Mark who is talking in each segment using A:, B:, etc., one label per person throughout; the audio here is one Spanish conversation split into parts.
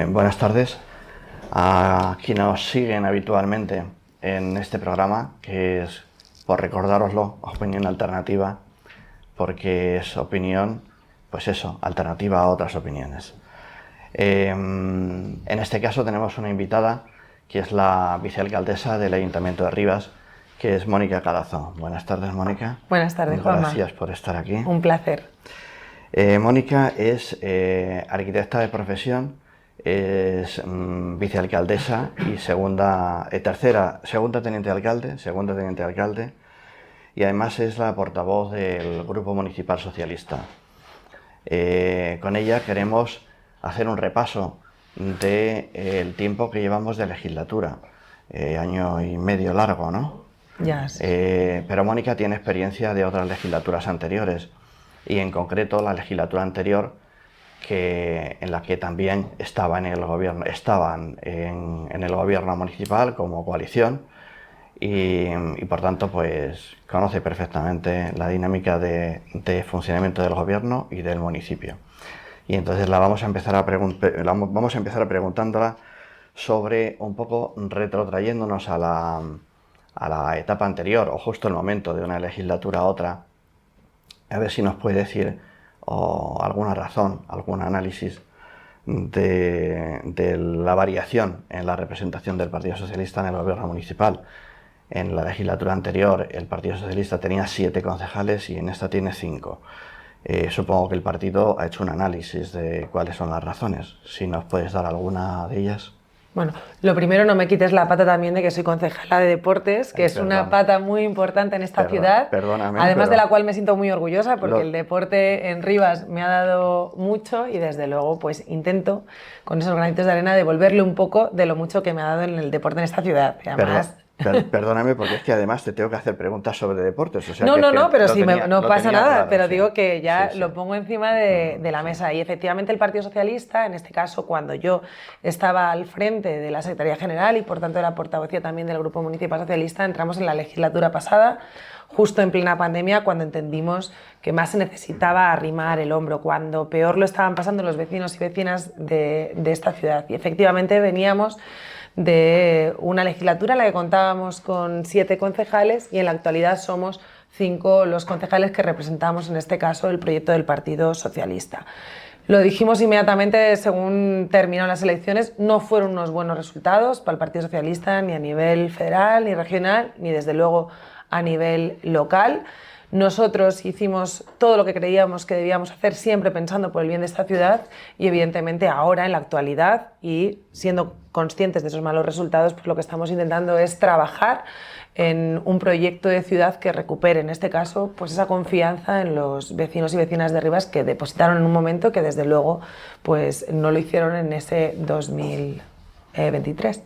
A: Buenas tardes a quienes nos siguen habitualmente en este programa, que es, por recordároslo, Opinión Alternativa, porque es opinión, pues eso, alternativa a otras opiniones. En este caso tenemos una invitada que es la vicealcaldesa del Ayuntamiento de Rivas, que es Mónica Carazo. Buenas tardes, Mónica.
B: Buenas tardes, Juanma.
A: Gracias por estar aquí.
B: Un placer.
A: Mónica es arquitecta de profesión, es vicealcaldesa y segunda teniente de alcalde, y además es la portavoz del Grupo Municipal Socialista. Con ella queremos hacer un repaso del tiempo que llevamos de legislatura, año y medio largo, ¿no?
B: Ya.
A: Pero Mónica tiene experiencia de otras legislaturas anteriores, y en concreto la legislatura anterior, en la que también estaban en el gobierno municipal como coalición, y por tanto pues conoce perfectamente la dinámica de funcionamiento del gobierno y del municipio. Y entonces vamos a empezar preguntándola sobre, un poco retrotrayéndonos a la etapa anterior, o justo el momento de una legislatura a otra, a ver si nos puede decir alguna razón, algún análisis de la variación en la representación del Partido Socialista en el gobierno municipal. En la legislatura anterior el Partido Socialista tenía 7 concejales y en esta tiene 5. Supongo que el partido ha hecho un análisis de cuáles son las razones. Si nos puedes dar alguna de ellas.
B: Bueno, lo primero, no me quites la pata también de que soy concejala de deportes, que es una pata muy importante en esta ciudad.
A: Perdóname.
B: Además de la cual me siento muy orgullosa, porque el deporte en Rivas me ha dado mucho y desde luego pues intento con esos granitos de arena devolverle un poco de lo mucho que me ha dado en el deporte en esta ciudad. Y además...
A: Perdóname, porque es que además te tengo que hacer preguntas sobre deportes. O sea,
B: no, pero si no pasa nada,
A: claro,
B: pero
A: sí.
B: digo que ya
A: Sí.
B: lo pongo encima de la mesa. Y efectivamente el Partido Socialista, en este caso cuando yo estaba al frente de la Secretaría General y por tanto era portavocía también del Grupo Municipal Socialista, entramos en la legislatura pasada, justo en plena pandemia, cuando entendimos que más se necesitaba arrimar el hombro, cuando peor lo estaban pasando los vecinos y vecinas de esta ciudad. Y efectivamente veníamos de una legislatura en la que contábamos con 7 concejales y en la actualidad somos 5 los concejales que representamos en este caso el proyecto del Partido Socialista. Lo dijimos inmediatamente según terminaron las elecciones, no fueron unos buenos resultados para el Partido Socialista ni a nivel federal, ni regional, ni desde luego a nivel local. Nosotros hicimos todo lo que creíamos que debíamos hacer siempre pensando por el bien de esta ciudad y evidentemente ahora en la actualidad y siendo conscientes de esos malos resultados, pues lo que estamos intentando es trabajar en un proyecto de ciudad que recupere en este caso pues esa confianza en los vecinos y vecinas de Rivas que depositaron en un momento que desde luego pues no lo hicieron en ese 2023.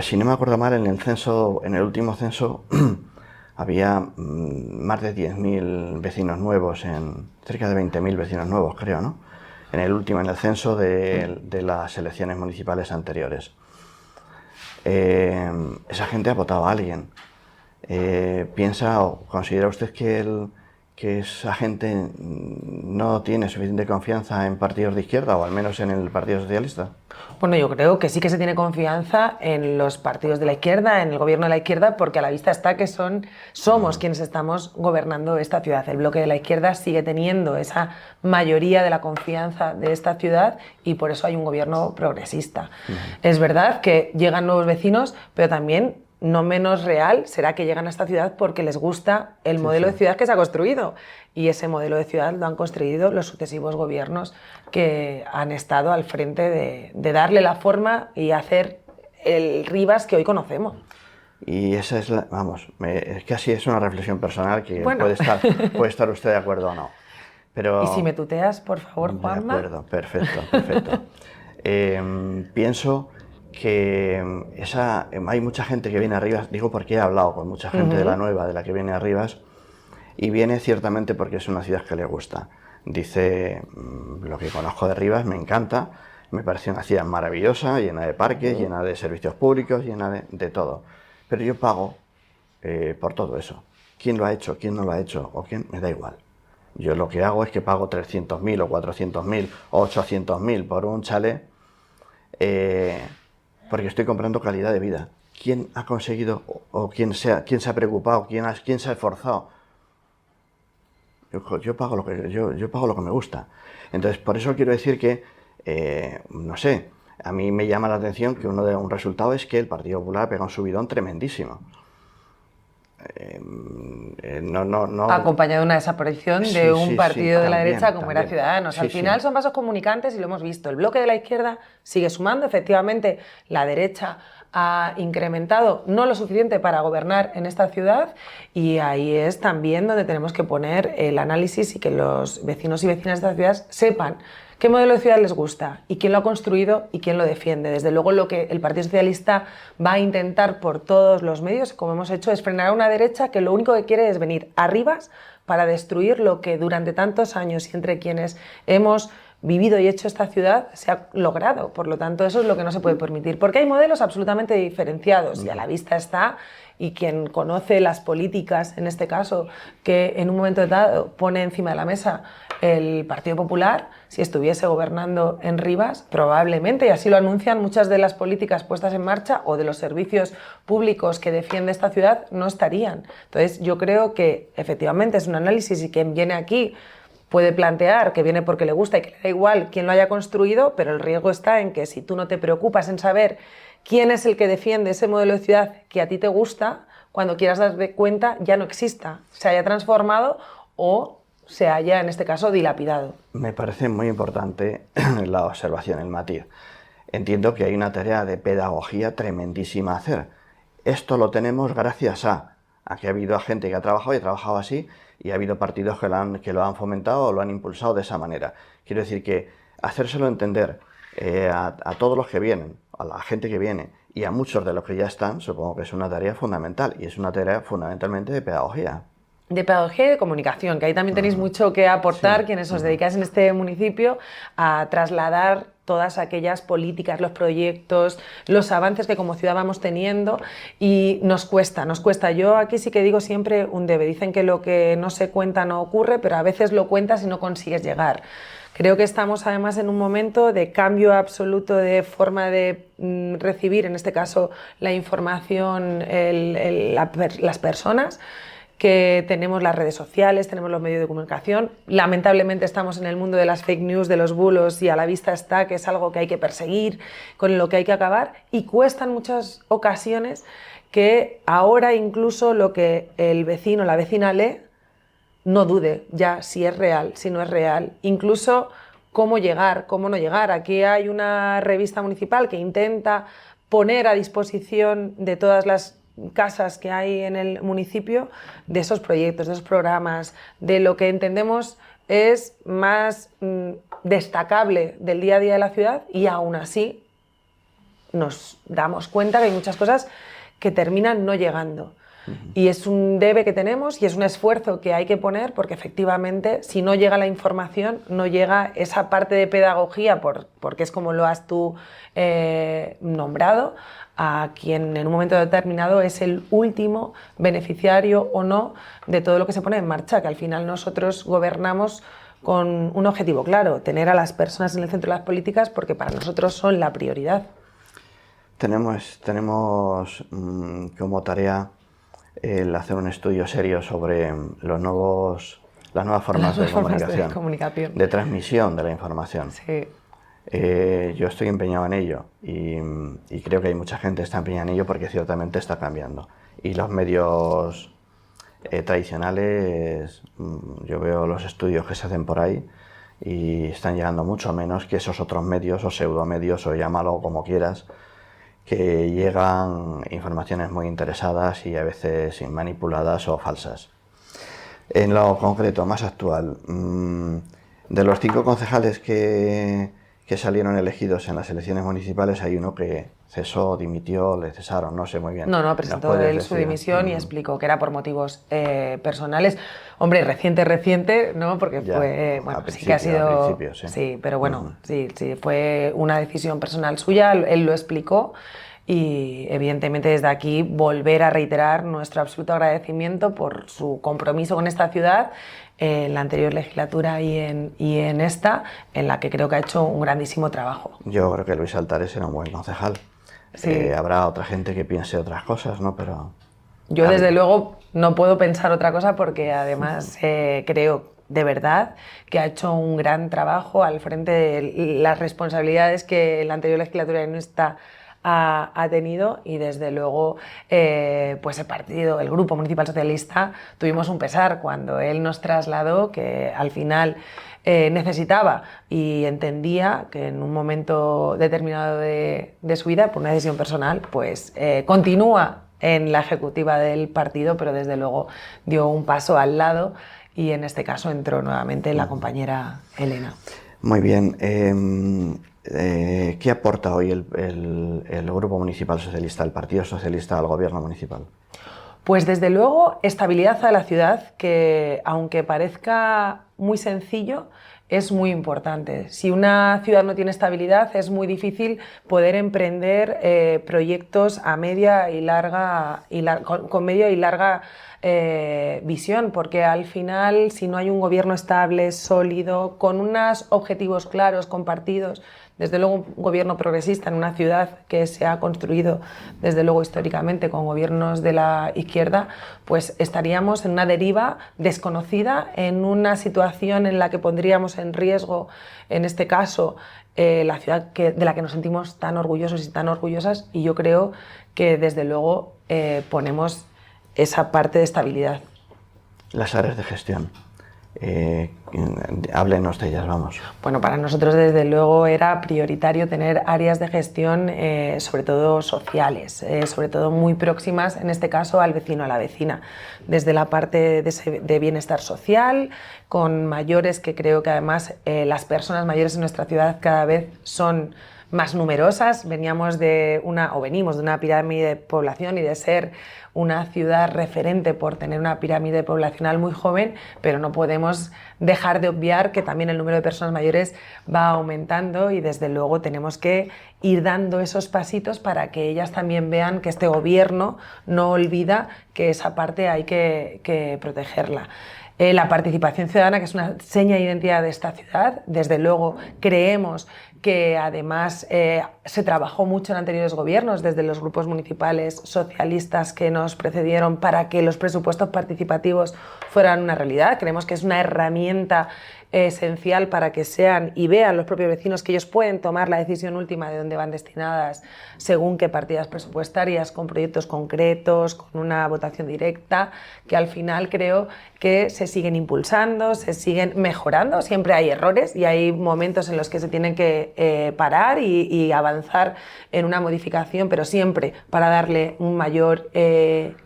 A: Si no me acuerdo mal, en el último censo había más de 10.000 vecinos nuevos, cerca de 20.000 vecinos nuevos, creo, ¿no? En el censo de las elecciones municipales anteriores. Esa gente ha votado a alguien. ¿Piensa o considera usted que esa gente no tiene suficiente confianza en partidos de izquierda, o al menos en el Partido Socialista?
B: Bueno, yo creo que sí que se tiene confianza en los partidos de la izquierda, en el gobierno de la izquierda, porque a la vista está que somos quienes estamos gobernando esta ciudad. El bloque de la izquierda sigue teniendo esa mayoría de la confianza de esta ciudad y por eso hay un gobierno progresista. Es verdad que llegan nuevos vecinos, pero también no menos real será que llegan a esta ciudad porque les gusta el modelo de ciudad que se ha construido. Y ese modelo de ciudad lo han construido los sucesivos gobiernos que han estado al frente de darle la forma y hacer el Rivas que hoy conocemos.
A: Y esa es es que así es una reflexión personal que
B: bueno.
A: puede estar usted de acuerdo o no. Pero,
B: y si me tuteas, por favor, Juanma.
A: De acuerdo, perfecto. Pienso que hay mucha gente que viene a Rivas, digo porque he hablado con mucha gente de la nueva, de la que viene a Rivas, y viene ciertamente porque es una ciudad que le gusta. Dice, lo que conozco de Rivas me encanta, me parece una ciudad maravillosa, llena de parques, llena de servicios públicos, llena de todo. Pero yo pago por todo eso. quién lo ha hecho, quién no lo ha hecho, o quién, me da igual. Yo lo que hago es que pago 300.000 o 400.000 o 800.000 por un chalet porque estoy comprando calidad de vida. ¿Quién ha conseguido o quién se ha preocupado, quién se ha esforzado? Yo pago lo que me gusta. Entonces, por eso quiero decir que, no sé, a mí me llama la atención que un resultado es que el Partido Popular pega un subidón tremendísimo.
B: Acompañado de una desaparición de un partido de la derecha como era Ciudadanos.
A: Sí,
B: Al final son vasos comunicantes y lo hemos visto. El bloque de la izquierda sigue sumando. Efectivamente, la derecha ha incrementado no lo suficiente para gobernar en esta ciudad y ahí es también donde tenemos que poner el análisis y que los vecinos y vecinas de esta ciudad sepan qué modelo de ciudad les gusta y quién lo ha construido y quién lo defiende. Desde luego lo que el Partido Socialista va a intentar por todos los medios, como hemos hecho, es frenar a una derecha que lo único que quiere es venir arribas para destruir lo que durante tantos años y entre quienes hemos vivido y hecho esta ciudad se ha logrado. Por lo tanto, eso es lo que no se puede permitir, porque hay modelos absolutamente diferenciados y a la vista está, y quien conoce las políticas, en este caso, que en un momento dado pone encima de la mesa el Partido Popular, si estuviese gobernando en Rivas, probablemente, y así lo anuncian muchas de las políticas puestas en marcha o de los servicios públicos que defiende esta ciudad, no estarían. Entonces, yo creo que efectivamente es un análisis y quien viene aquí puede plantear que viene porque le gusta y que le da igual quién lo haya construido, pero el riesgo está en que si tú no te preocupas en saber quién es el que defiende ese modelo de ciudad que a ti te gusta, cuando quieras darte cuenta ya no exista, se haya transformado o se haya, en este caso, dilapidado.
A: Me parece muy importante la observación, el matiz. Entiendo que hay una tarea de pedagogía tremendísima a hacer. Esto lo tenemos gracias a que ha habido gente que ha trabajado y ha trabajado así, y ha habido partidos que lo han fomentado o lo han impulsado de esa manera. Quiero decir que hacérselo entender a todos los que vienen, a la gente que viene y a muchos de los que ya están, supongo que es una tarea fundamental, y es una tarea fundamentalmente de pedagogía.
B: De pedagogía y de comunicación, que ahí también tenéis mucho que aportar, quienes os dedicáis en este municipio a trasladar todas aquellas políticas, los proyectos, los avances que como ciudad vamos teniendo, y nos cuesta. Yo aquí sí que digo siempre un debe. Dicen que lo que no se cuenta no ocurre, pero a veces lo cuentas y no consigues llegar. Creo que estamos además en un momento de cambio absoluto de forma de recibir, en este caso, la información, las personas, que tenemos las redes sociales, tenemos los medios de comunicación. Lamentablemente estamos en el mundo de las fake news, de los bulos, y a la vista está que es algo que hay que perseguir, con lo que hay que acabar, y cuesta en muchas ocasiones que ahora incluso lo que el vecino o la vecina lee no dude ya si es real, si no es real, incluso cómo llegar, cómo no llegar. Aquí hay una revista municipal que intenta poner a disposición de todas las casas que hay en el municipio de esos proyectos, de esos programas, de lo que entendemos es más destacable del día a día de la ciudad, y aún así nos damos cuenta que hay muchas cosas que terminan no llegando. Y es un debe que tenemos y es un esfuerzo que hay que poner, porque efectivamente si no llega la información, no llega esa parte de pedagogía, porque es como lo has tú nombrado, a quien en un momento determinado es el último beneficiario o no de todo lo que se pone en marcha, que al final nosotros gobernamos con un objetivo claro, tener a las personas en el centro de las políticas, porque para nosotros son la prioridad.
A: Tenemos como tarea el hacer un estudio serio sobre las nuevas formas de comunicación, de transmisión de la información.
B: Sí.
A: Yo estoy empeñado en ello y creo que hay mucha gente que está empeñada en ello, porque ciertamente está cambiando. Y los medios tradicionales, yo veo los estudios que se hacen por ahí y están llegando mucho menos que esos otros medios o pseudomedios, o llámalo como quieras, que llegan informaciones muy interesadas y a veces manipuladas o falsas. En lo concreto, más actual, de los 5 concejales que salieron elegidos en las elecciones municipales, hay uno que cesó, dimitió, le cesaron, no sé muy bien.
B: No, presentó él su dimisión y explicó que era por motivos personales. Hombre, reciente, ¿no? Porque
A: ya,
B: fue, bueno, sí que ha sido... Sí, pero bueno, sí, fue una decisión personal suya, él lo explicó. y evidentemente desde aquí volver a reiterar nuestro absoluto agradecimiento por su compromiso con esta ciudad en la anterior legislatura y en esta, en la que creo que ha hecho un grandísimo trabajo.
A: Yo creo que Luis Altares era un buen concejal.
B: Sí.
A: Habrá otra gente que piense otras cosas, ¿no? Pero
B: yo desde luego no puedo pensar otra cosa porque además creo de verdad que ha hecho un gran trabajo al frente de las responsabilidades que la anterior legislatura en esta ha tenido, y desde luego pues el Grupo Municipal Socialista, tuvimos un pesar cuando él nos trasladó que al final necesitaba y entendía que en un momento determinado de su vida, por una decisión personal, pues continúa en la ejecutiva del partido, pero desde luego dio un paso al lado y en este caso entró nuevamente la compañera Elena.
A: Muy bien. ¿Qué aporta hoy el Grupo Municipal Socialista, el Partido Socialista, al Gobierno municipal?
B: Pues desde luego estabilidad a la ciudad, que aunque parezca muy sencillo, es muy importante. Si una ciudad no tiene estabilidad, es muy difícil poder emprender proyectos a media y larga, con media y larga visión, porque al final, si no hay un gobierno estable, sólido, con unos objetivos claros, compartidos, desde luego un gobierno progresista en una ciudad que se ha construido desde luego históricamente con gobiernos de la izquierda, pues estaríamos en una deriva desconocida, en una situación en la que pondríamos en riesgo, en este caso, la ciudad de la que nos sentimos tan orgullosos y tan orgullosas, y yo creo que desde luego ponemos esa parte de estabilidad.
A: Las áreas de gestión. Háblenos de ellas, vamos.
B: Bueno, para nosotros desde luego era prioritario tener áreas de gestión, sobre todo sociales, sobre todo muy próximas, en este caso al vecino, a la vecina, desde la parte de bienestar social, con mayores, que creo que además las personas mayores en nuestra ciudad cada vez son más numerosas. Venimos de una pirámide de población y de ser una ciudad referente por tener una pirámide poblacional muy joven, pero no podemos dejar de obviar que también el número de personas mayores va aumentando, y desde luego tenemos que ir dando esos pasitos para que ellas también vean que este gobierno no olvida que esa parte hay que protegerla. La participación ciudadana, que es una seña de identidad de esta ciudad, desde luego creemos que además se trabajó mucho en anteriores gobiernos, desde los grupos municipales socialistas que nos precedieron, para que los presupuestos participativos fueran una realidad. Creemos que es una herramienta esencial para que sean y vean los propios vecinos que ellos pueden tomar la decisión última de dónde van destinadas según qué partidas presupuestarias, con proyectos concretos, con una votación directa, que al final creo que se siguen impulsando, se siguen mejorando. Siempre hay errores y hay momentos en los que se tienen que parar y avanzar en una modificación, pero siempre para darle un mayor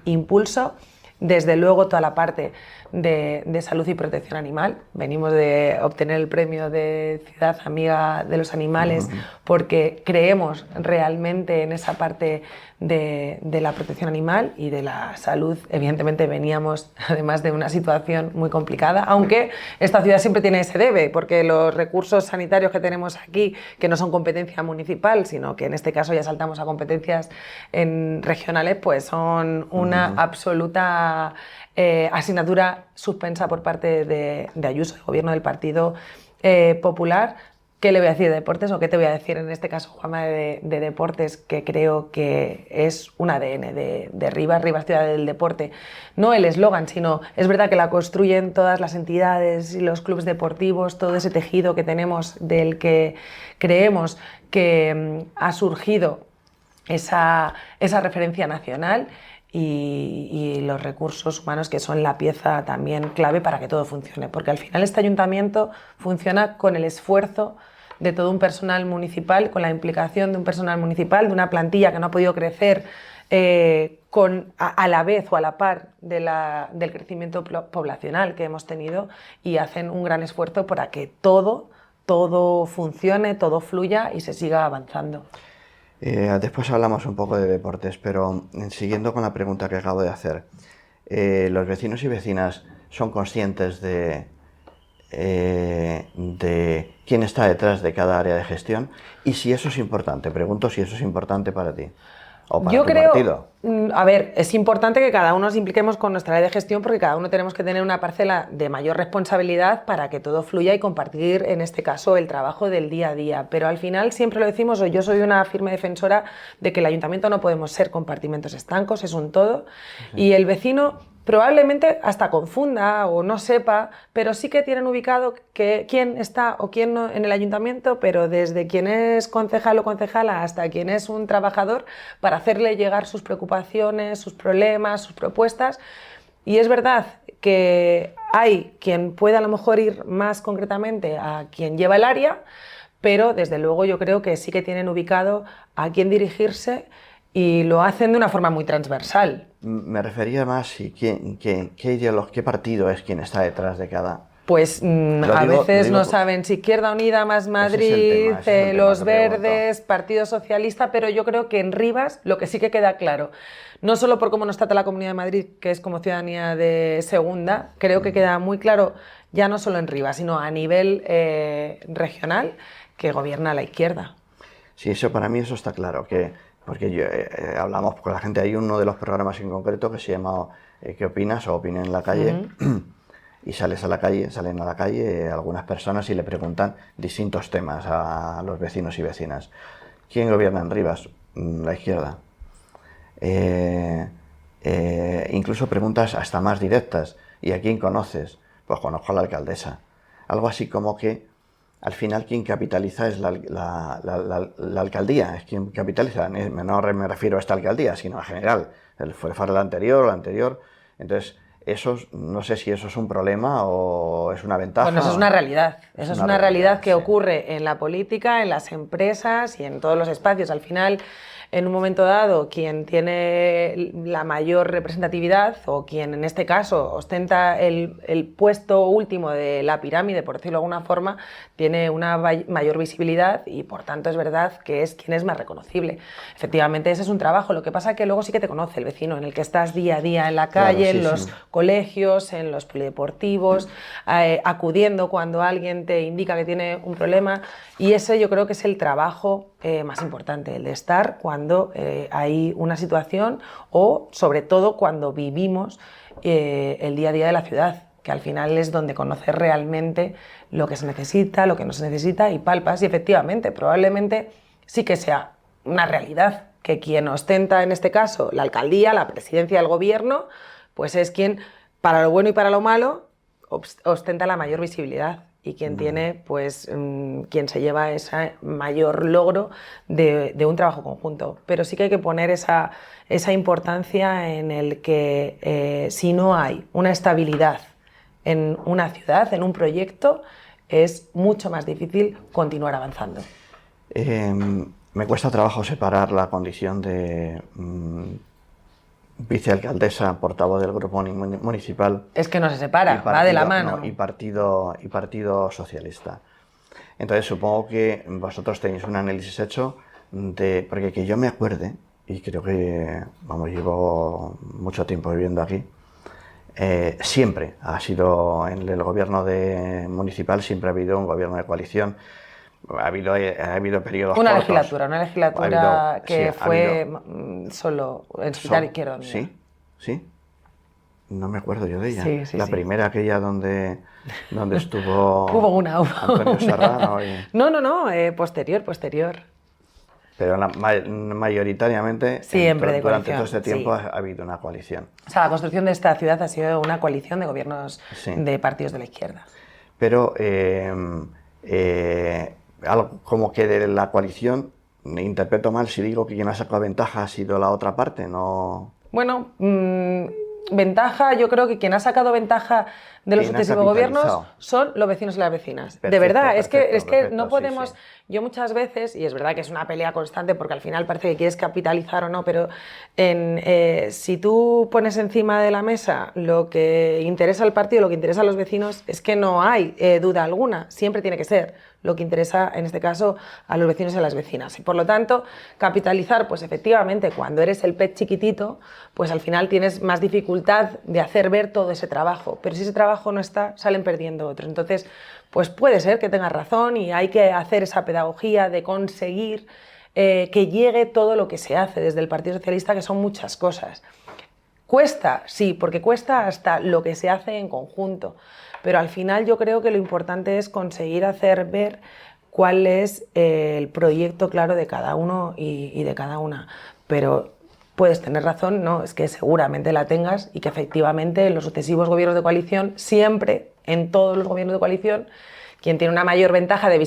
B: impulso. Desde luego toda la parte de salud y protección animal. Venimos de obtener el premio de Ciudad Amiga de los Animales porque creemos realmente en esa parte de la protección animal y de la salud. Evidentemente veníamos además de una situación muy complicada, aunque esta ciudad siempre tiene ese debe, porque los recursos sanitarios que tenemos aquí, que no son competencia municipal, sino que en este caso ya saltamos a competencias regionales, pues son una absoluta asignatura suspensa por parte de Ayuso, del gobierno del Partido Popular. ¿Qué le voy a decir de deportes, o qué te voy a decir en este caso, Juanma, de deportes, que creo que es un ADN de Rivas Ciudad del Deporte? No el eslogan, sino es verdad que la construyen todas las entidades y los clubes deportivos, todo ese tejido que tenemos, del que creemos que ha surgido esa referencia nacional, y los recursos humanos, que son la pieza también clave para que todo funcione, porque al final este ayuntamiento funciona con el esfuerzo de todo un personal municipal, con la implicación de un personal municipal, de una plantilla que no ha podido crecer a la vez o a la par del crecimiento poblacional que hemos tenido, y hacen un gran esfuerzo para que todo funcione, todo fluya y se siga avanzando.
A: Después hablamos un poco de deportes, pero siguiendo con la pregunta que acabo de hacer, ¿los vecinos y vecinas son conscientes de quién está detrás de cada área de gestión? Y si eso es importante, pregunto si eso es importante para ti. o para
B: Yo
A: tu
B: creo,
A: partido.
B: a ver, es importante que cada uno nos impliquemos con nuestra ley de gestión porque cada uno tenemos que tener una parcela de mayor responsabilidad para que todo fluya y compartir, en este caso, el trabajo del día a día. Pero al final siempre lo decimos, o yo soy una firme defensora de que el ayuntamiento no podemos ser compartimentos estancos, es un todo, y el vecino probablemente hasta confunda o no sepa, pero sí que tienen ubicado quién está o quién no en el ayuntamiento, pero desde quien es concejal o concejala hasta quien es un trabajador, para hacerle llegar sus preocupaciones, sus problemas, sus propuestas. Y es verdad que hay quien puede a lo mejor ir más concretamente a quien lleva el área, pero desde luego yo creo que sí que tienen ubicado a quién dirigirse y lo hacen de una forma muy transversal.
A: Me refería más si qué partido es quien está detrás de cada...
B: Pues a veces no saben si Izquierda Unida más Madrid, Los Verdes, Partido Socialista, pero yo creo que en Rivas lo que sí que queda claro, no solo por cómo nos trata la Comunidad de Madrid, que es como ciudadanía de segunda, creo que queda muy claro, ya no solo en Rivas, sino a nivel regional, que gobierna la izquierda.
A: Sí, eso para mí eso está claro, porque hablamos con la gente, hay uno de los programas en concreto que se llama ¿Qué opinas? O Opina en la calle. Y salen a la calle algunas personas y le preguntan distintos temas a los vecinos y vecinas. ¿Quién gobierna en Rivas? La izquierda. Incluso preguntas hasta más directas. ¿Y a quién conoces? Pues conozco a la alcaldesa. Algo así como que al final quien capitaliza es la alcaldía, es quien capitaliza. No me refiero a esta alcaldía, sino en general. Fue la anterior o la anterior. Entonces, eso, no sé si eso es un problema o es una ventaja.
B: Bueno, eso es una realidad. Eso es una realidad que ocurre en la política, en las empresas y en todos los espacios. Al final, en un momento dado, quien tiene la mayor representatividad o quien en este caso ostenta el puesto último de la pirámide, por decirlo de alguna forma, tiene una mayor visibilidad y por tanto es verdad que es quien es más reconocible. Efectivamente, ese es un trabajo. Lo que pasa es que luego sí que te conoce el vecino, en el que estás día a día en la calle, claro, sí, en los colegios, en los polideportivos, acudiendo cuando alguien te indica que tiene un problema, y ese yo creo que es el trabajo más importante, el de estar cuando hay una situación o sobre todo cuando vivimos el día a día de la ciudad, que al final es donde conoces realmente lo que se necesita, lo que no se necesita y palpas, y efectivamente probablemente sí que sea una realidad que quien ostenta en este caso la alcaldía, la presidencia del gobierno, pues es quien para lo bueno y para lo malo ostenta la mayor visibilidad y quien tiene, pues, quien se lleva ese mayor logro de un trabajo conjunto. Pero sí que hay que poner esa importancia en el que si no hay una estabilidad en una ciudad, en un proyecto, es mucho más difícil continuar avanzando.
A: Me cuesta trabajo separar la condición de vicealcaldesa, portavoz del grupo municipal.
B: Es que no se separa, va de la mano.
A: No, y partido socialista. Entonces supongo que vosotros tenéis un análisis hecho porque que yo me acuerde, y creo que, vamos, llevo mucho tiempo viviendo aquí, siempre ha sido en el gobierno municipal, siempre ha habido un gobierno de coalición. Ha habido periodos
B: una
A: cortos.
B: legislatura que fue solo en solitario izquierda.
A: Sí. No me acuerdo yo de ella.
B: Sí,
A: la primera, aquella donde estuvo
B: hubo
A: Antonio Serrano.
B: No, posterior.
A: Pero mayoritariamente
B: siempre
A: durante todo este tiempo ha habido una coalición.
B: O sea, la construcción de esta ciudad ha sido una coalición de gobiernos de partidos de la izquierda.
A: Pero algo como que de la coalición, me interpreto mal si digo que quien ha sacado ventaja ha sido la otra parte, ¿no?
B: Bueno, ventaja, yo creo que quien ha sacado ventaja de los sucesivos gobiernos son los vecinos y las vecinas. Perfecto, de verdad, es que no podemos... Sí. Yo muchas veces, y es verdad que es una pelea constante porque al final parece que quieres capitalizar o no, pero si tú pones encima de la mesa lo que interesa al partido, lo que interesa a los vecinos, es que no hay duda alguna, siempre tiene que ser lo que interesa, en este caso, a los vecinos y a las vecinas. Y por lo tanto, capitalizar, pues efectivamente, cuando eres el pez chiquitito, pues al final tienes más dificultad de hacer ver todo ese trabajo. Pero si ese trabajo no está, salen perdiendo otros. Entonces, pues puede ser que tengas razón y hay que hacer esa pedagogía de conseguir que llegue todo lo que se hace desde el Partido Socialista, que son muchas cosas. ¿Cuesta? Sí, porque cuesta hasta lo que se hace en conjunto, pero al final yo creo que lo importante es conseguir hacer ver cuál es el proyecto claro de cada uno y de cada una, pero puedes tener razón, no, es que seguramente la tengas y que efectivamente en los sucesivos gobiernos de coalición, siempre, en todos los gobiernos de coalición, quien tiene una mayor ventaja de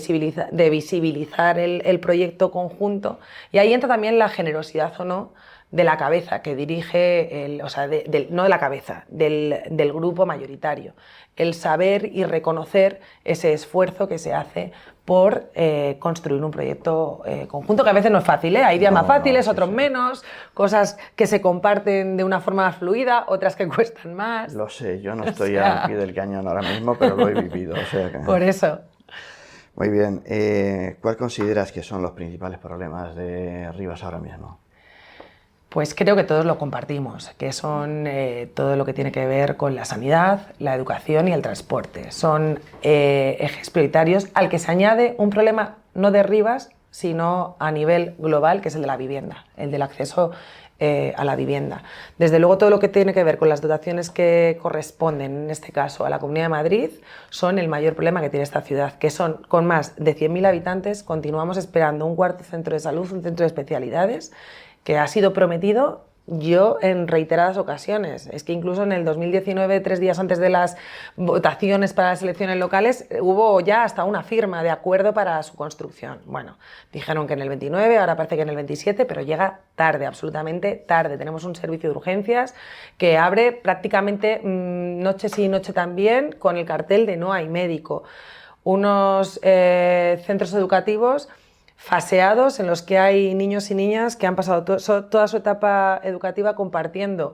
B: visibilizar el proyecto conjunto, y ahí entra también la generosidad o no de la cabeza que dirige, o sea, no de la cabeza, del grupo mayoritario, el saber y reconocer ese esfuerzo que se hace por construir un proyecto conjunto, que a veces no es fácil, ¿eh? Hay días más fáciles, otros menos, cosas que se comparten de una forma más fluida, otras que cuestan más.
A: Lo sé, yo no estoy al pie del cañón ahora mismo, pero lo he vivido. O sea que...
B: Por eso.
A: Muy bien, ¿cuál consideras que son los principales problemas de Rivas ahora mismo?
B: Pues creo que todos lo compartimos, que son todo lo que tiene que ver con la sanidad, la educación y el transporte. Son ejes prioritarios al que se añade un problema no de Rivas, sino a nivel global, que es el de la vivienda, el del acceso a la vivienda. Desde luego, todo lo que tiene que ver con las dotaciones que corresponden, en este caso, a la Comunidad de Madrid, son el mayor problema que tiene esta ciudad, que son, con más de 100.000 habitantes, continuamos esperando un cuarto centro de salud, un centro de especialidades, que ha sido prometido yo en reiteradas ocasiones. Es que incluso en el 2019, 3 días antes de las votaciones para las elecciones locales, hubo ya hasta una firma de acuerdo para su construcción. Bueno, dijeron que en el 29, ahora parece que en el 27, pero llega tarde, absolutamente tarde. Tenemos un servicio de urgencias que abre prácticamente noche sí, noche también, con el cartel de no hay médico. Unos centros educativos faseados en los que hay niños y niñas que han pasado toda su etapa educativa compartiendo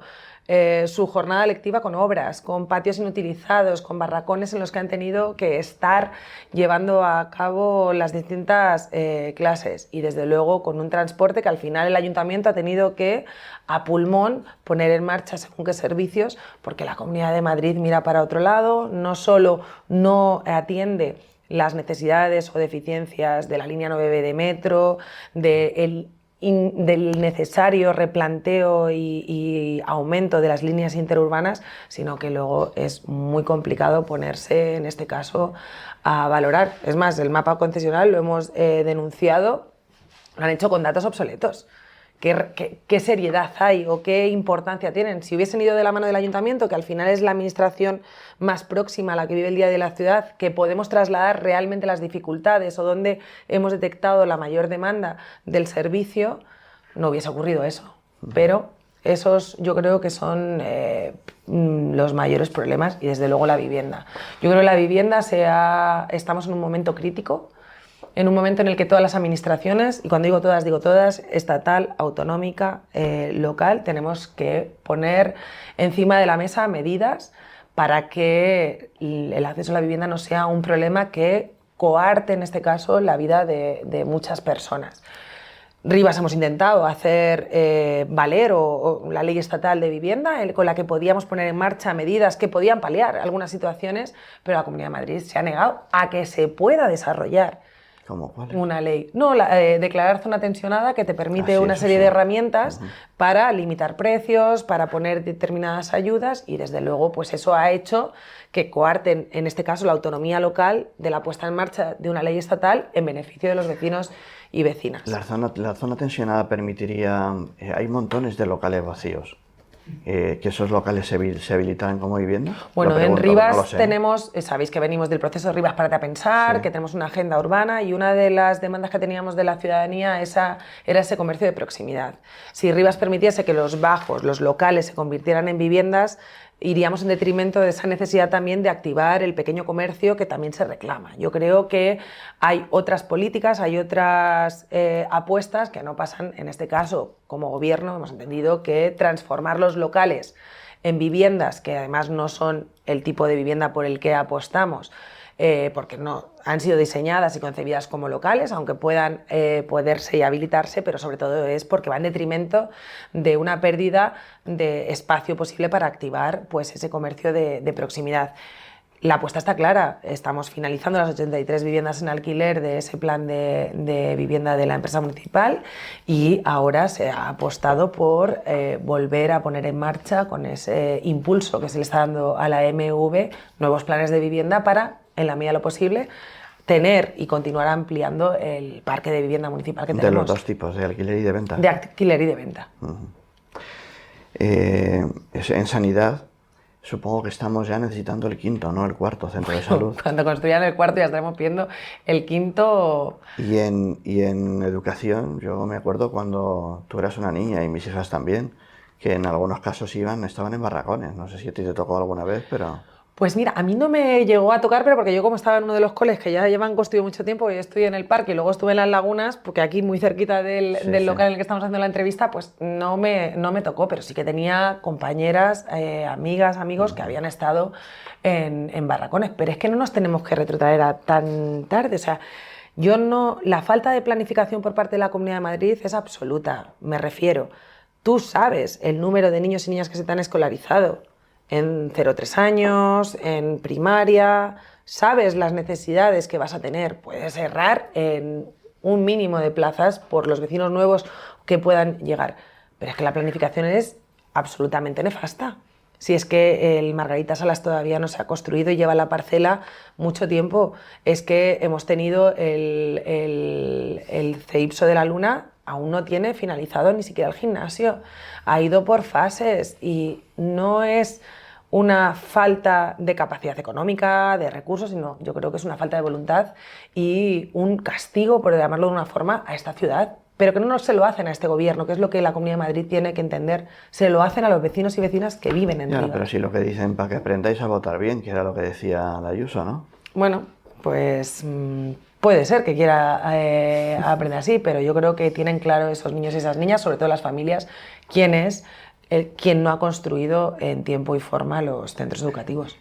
B: su jornada lectiva con obras, con patios inutilizados, con barracones en los que han tenido que estar llevando a cabo las distintas clases, y desde luego con un transporte que al final el ayuntamiento ha tenido que a pulmón poner en marcha según qué servicios, porque la Comunidad de Madrid mira para otro lado, no solo no atiende las necesidades o deficiencias de la línea 9B de metro, del necesario replanteo y aumento de las líneas interurbanas, sino que luego es muy complicado ponerse, en este caso, a valorar. Es más, el mapa concesional lo hemos denunciado, lo han hecho con datos obsoletos. ¿Qué seriedad hay o qué importancia tienen? Si hubiesen ido de la mano del ayuntamiento, que al final es la administración más próxima a la que vive el día de la ciudad, que podemos trasladar realmente las dificultades o donde hemos detectado la mayor demanda del servicio, no hubiese ocurrido eso. Pero esos yo creo que son los mayores problemas, y desde luego la vivienda. Yo creo que la vivienda estamos en un momento crítico, en un momento en el que todas las administraciones, y cuando digo todas, estatal, autonómica, local, tenemos que poner encima de la mesa medidas para que el acceso a la vivienda no sea un problema que coarte, en este caso, la vida de muchas personas. Rivas hemos intentado hacer valer o la ley estatal de vivienda, con la que podíamos poner en marcha medidas que podían paliar algunas situaciones, pero la Comunidad de Madrid se ha negado a que se pueda desarrollar una ley. No, declarar zona tensionada, que te permite una serie de herramientas para limitar precios, para poner determinadas ayudas, y desde luego pues eso ha hecho que coarten, en este caso, la autonomía local de la puesta en marcha de una ley estatal en beneficio de los vecinos y vecinas.
A: La zona tensionada permitiría... hay montones de locales vacíos. ¿Que esos locales se habilitaran como vivienda?
B: Bueno, en Rivas tenemos, sabéis que venimos del proceso de Rivas Párate a Pensar, sí, que tenemos una agenda urbana, y una de las demandas que teníamos de la ciudadanía era ese comercio de proximidad. Si Rivas permitiese que los bajos, los locales, se convirtieran en viviendas, iríamos en detrimento de esa necesidad también de activar el pequeño comercio que también se reclama. Yo creo que hay otras políticas, hay otras apuestas que no pasan, en este caso, como gobierno, hemos entendido que transformar los locales en viviendas, que además no son el tipo de vivienda por el que apostamos, porque no han sido diseñadas y concebidas como locales, aunque puedan poderse y habilitarse, pero sobre todo es porque va en detrimento de una pérdida de espacio posible para activar pues ese comercio de proximidad. la apuesta está clara. Estamos finalizando las 83 viviendas en alquiler de ese plan de vivienda de la empresa municipal y ahora se ha apostado por volver a poner en marcha, con ese impulso que se le está dando a la MV, nuevos planes de vivienda para, en la medida de lo posible, tener y continuar ampliando el parque de vivienda municipal que tenemos.
A: De los dos tipos, de alquiler y de venta.
B: De alquiler y de venta.
A: En sanidad, supongo que estamos ya necesitando el quinto, ¿no? El cuarto centro de salud.
B: Cuando construyan el cuarto ya estaremos pidiendo el quinto.
A: Y en educación, yo me acuerdo cuando tú eras una niña y mis hijas también, que en algunos casos estaban en barracones. No sé si a ti te tocó alguna vez, pero...
B: Pues mira, a mí no me llegó a tocar, pero porque yo como estaba en uno de los coles que ya llevan construido mucho tiempo, y estoy en el parque y luego estuve en las lagunas, porque aquí muy cerquita del local en el que estamos haciendo la entrevista, pues no me tocó, pero sí que tenía compañeras, amigas, amigos que habían estado en barracones. Pero es que no nos tenemos que retrotraer a tan tarde, o sea, la falta de planificación por parte de la Comunidad de Madrid es absoluta, me refiero. Tú sabes el número de niños y niñas que se te han escolarizado en 0-3 años, en primaria, sabes las necesidades que vas a tener, puedes errar en un mínimo de plazas por los vecinos nuevos que puedan llegar, pero es que la planificación es absolutamente nefasta. Si es que el Margarita Salas todavía no se ha construido y lleva la parcela mucho tiempo, es que hemos tenido el CEIPSO de la Luna, aún no tiene finalizado ni siquiera el gimnasio, ha ido por fases y no es una falta de capacidad económica, de recursos, sino yo creo que es una falta de voluntad y un castigo, por llamarlo de una forma, a esta ciudad. Pero que no se lo hacen a este gobierno, que es lo que la Comunidad de Madrid tiene que entender. Se lo hacen a los vecinos y vecinas que viven en Rivas.
A: Pero sí lo que dicen, para que aprendáis a votar bien, que era lo que decía la Ayuso, ¿no?
B: Bueno, pues puede ser que quiera aprender así, pero yo creo que tienen claro esos niños y esas niñas, sobre todo las familias, quién no ha construido en tiempo y forma los centros educativos.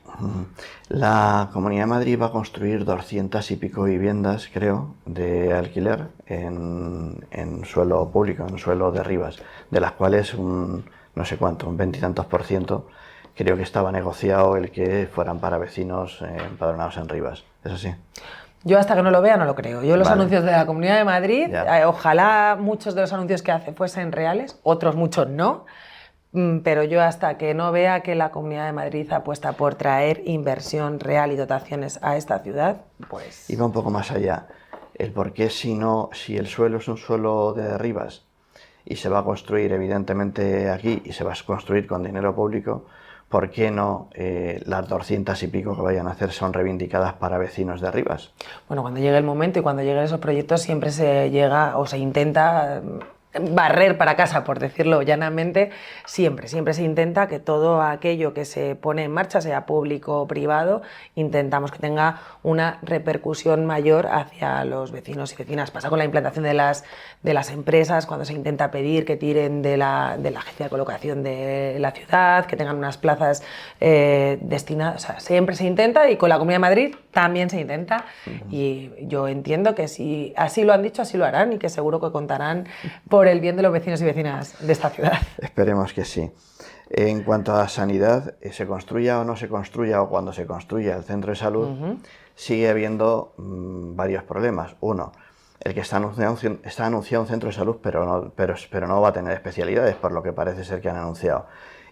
A: La Comunidad de Madrid va a construir 200 y pico viviendas, creo, de alquiler en suelo público, en suelo de Rivas, de las cuales no sé cuánto, un 20 y tantos %, creo que estaba negociado el que fueran para vecinos empadronados en Rivas. ¿Es así?
B: Yo hasta que no lo vea no lo creo. Yo los anuncios de la Comunidad de Madrid, ojalá muchos de los anuncios que hace fuesen reales, otros muchos no, pero yo hasta que no vea que la Comunidad de Madrid apuesta por traer inversión real y dotaciones a esta ciudad, pues...
A: Y va un poco más allá. El por qué si el suelo es un suelo de Rivas y se va a construir evidentemente aquí y se va a construir con dinero público, ¿por qué no las 200 y pico que vayan a hacer son reivindicadas para vecinos de Rivas?
B: Bueno, cuando llegue el momento y cuando lleguen esos proyectos siempre se llega o se intenta barrer para casa, por decirlo llanamente, siempre se intenta que todo aquello que se pone en marcha, sea público o privado, intentamos que tenga una repercusión mayor hacia los vecinos y vecinas. Pasa con la implantación de las empresas, cuando se intenta pedir que tiren de la agencia de colocación de la ciudad, que tengan unas plazas destinadas, o sea, siempre se intenta, y con la Comunidad de Madrid también se intenta, y yo entiendo que si así lo han dicho, así lo harán, y que seguro que contarán por el bien de los vecinos y vecinas de esta ciudad.
A: Esperemos que sí. En cuanto a sanidad, se construya o no se construya, o cuando se construya el centro de salud, sigue habiendo varios problemas. Uno, el que está anunciado un centro de salud, pero no va a tener especialidades, por lo que parece ser que han anunciado.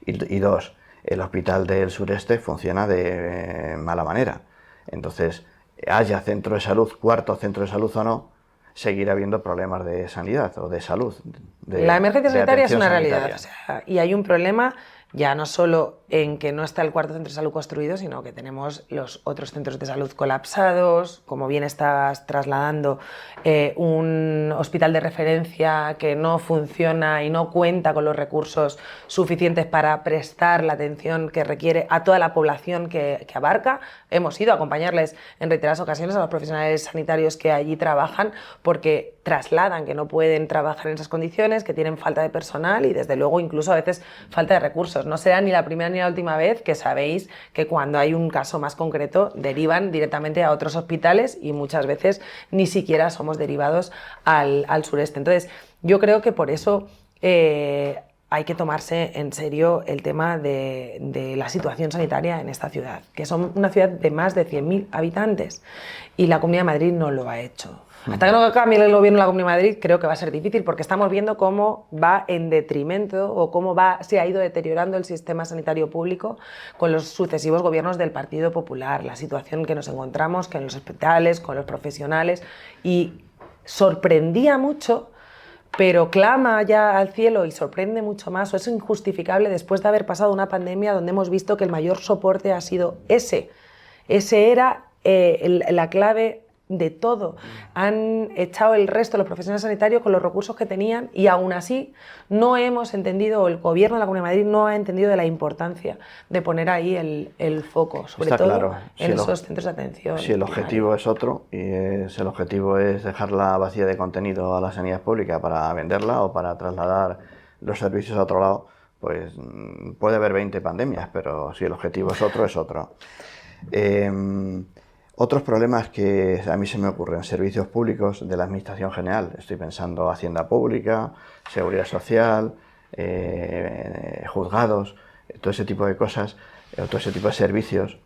A: Y dos, el hospital del sureste funciona de mala manera. Entonces, haya centro de salud, cuarto centro de salud o no, seguirá habiendo problemas de sanidad o de salud.
B: La emergencia sanitaria es una realidad, o sea, y hay un problema ya no solo en que no está el cuarto centro de salud construido, sino que tenemos los otros centros de salud colapsados, como bien estás trasladando, un hospital de referencia que no funciona y no cuenta con los recursos suficientes para prestar la atención que requiere a toda la población que abarca. Hemos ido a acompañarles en reiteradas ocasiones a los profesionales sanitarios que allí trabajan, porque trasladan que no pueden trabajar en esas condiciones, que tienen falta de personal y desde luego incluso a veces falta de recursos. No será ni la primera ni la última vez que sabéis que cuando hay un caso más concreto derivan directamente a otros hospitales y muchas veces ni siquiera somos derivados al sureste. Entonces yo creo que por eso hay que tomarse en serio el tema de la situación sanitaria en esta ciudad, que son una ciudad de más de 100.000 habitantes y la Comunidad de Madrid no lo ha hecho. Hasta que no cambie el gobierno de la Comunidad de Madrid, creo que va a ser difícil, porque estamos viendo cómo va en detrimento o cómo se ha ido deteriorando el sistema sanitario público con los sucesivos gobiernos del Partido Popular, la situación que nos encontramos que en los hospitales, con los profesionales, y sorprendía mucho, pero clama ya al cielo y sorprende mucho más, o es injustificable después de haber pasado una pandemia donde hemos visto que el mayor soporte ha sido ese. Ese era la clave de todo. Han echado el resto de los profesionales sanitarios con los recursos que tenían y aún así no hemos entendido, o el gobierno de la Comunidad de Madrid no ha entendido de la importancia de poner ahí el foco, sobre todo
A: claro,
B: en esos centros de atención.
A: Si el objetivo es otro, y el objetivo es dejarla vacía de contenido a la sanidad pública para venderla o para trasladar los servicios a otro lado, pues puede haber 20 pandemias, pero si el objetivo es otro, es otro. Otros problemas que a mí se me ocurren, servicios públicos de la Administración General. Estoy pensando Hacienda Pública, Seguridad Social, juzgados, todo ese tipo de cosas, todo ese tipo de servicios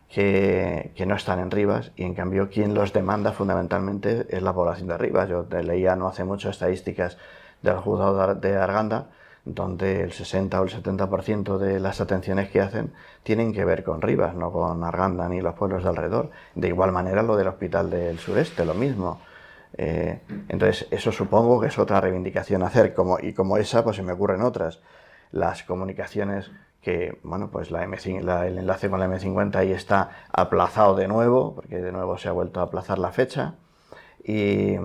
A: que no están en Rivas y en cambio quien los demanda fundamentalmente es la población de Rivas. Yo leía no hace mucho estadísticas del juzgado de Arganda, donde el 60 o el 70% de las atenciones que hacen tienen que ver con Rivas, no con Arganda ni los pueblos de alrededor. De igual manera lo del Hospital del Sureste, lo mismo. Entonces eso supongo que es otra reivindicación a hacer, y como esa pues se me ocurren otras. Las comunicaciones que, bueno, pues el enlace con la M50 ahí está aplazado de nuevo, porque de nuevo se ha vuelto a aplazar la fecha, y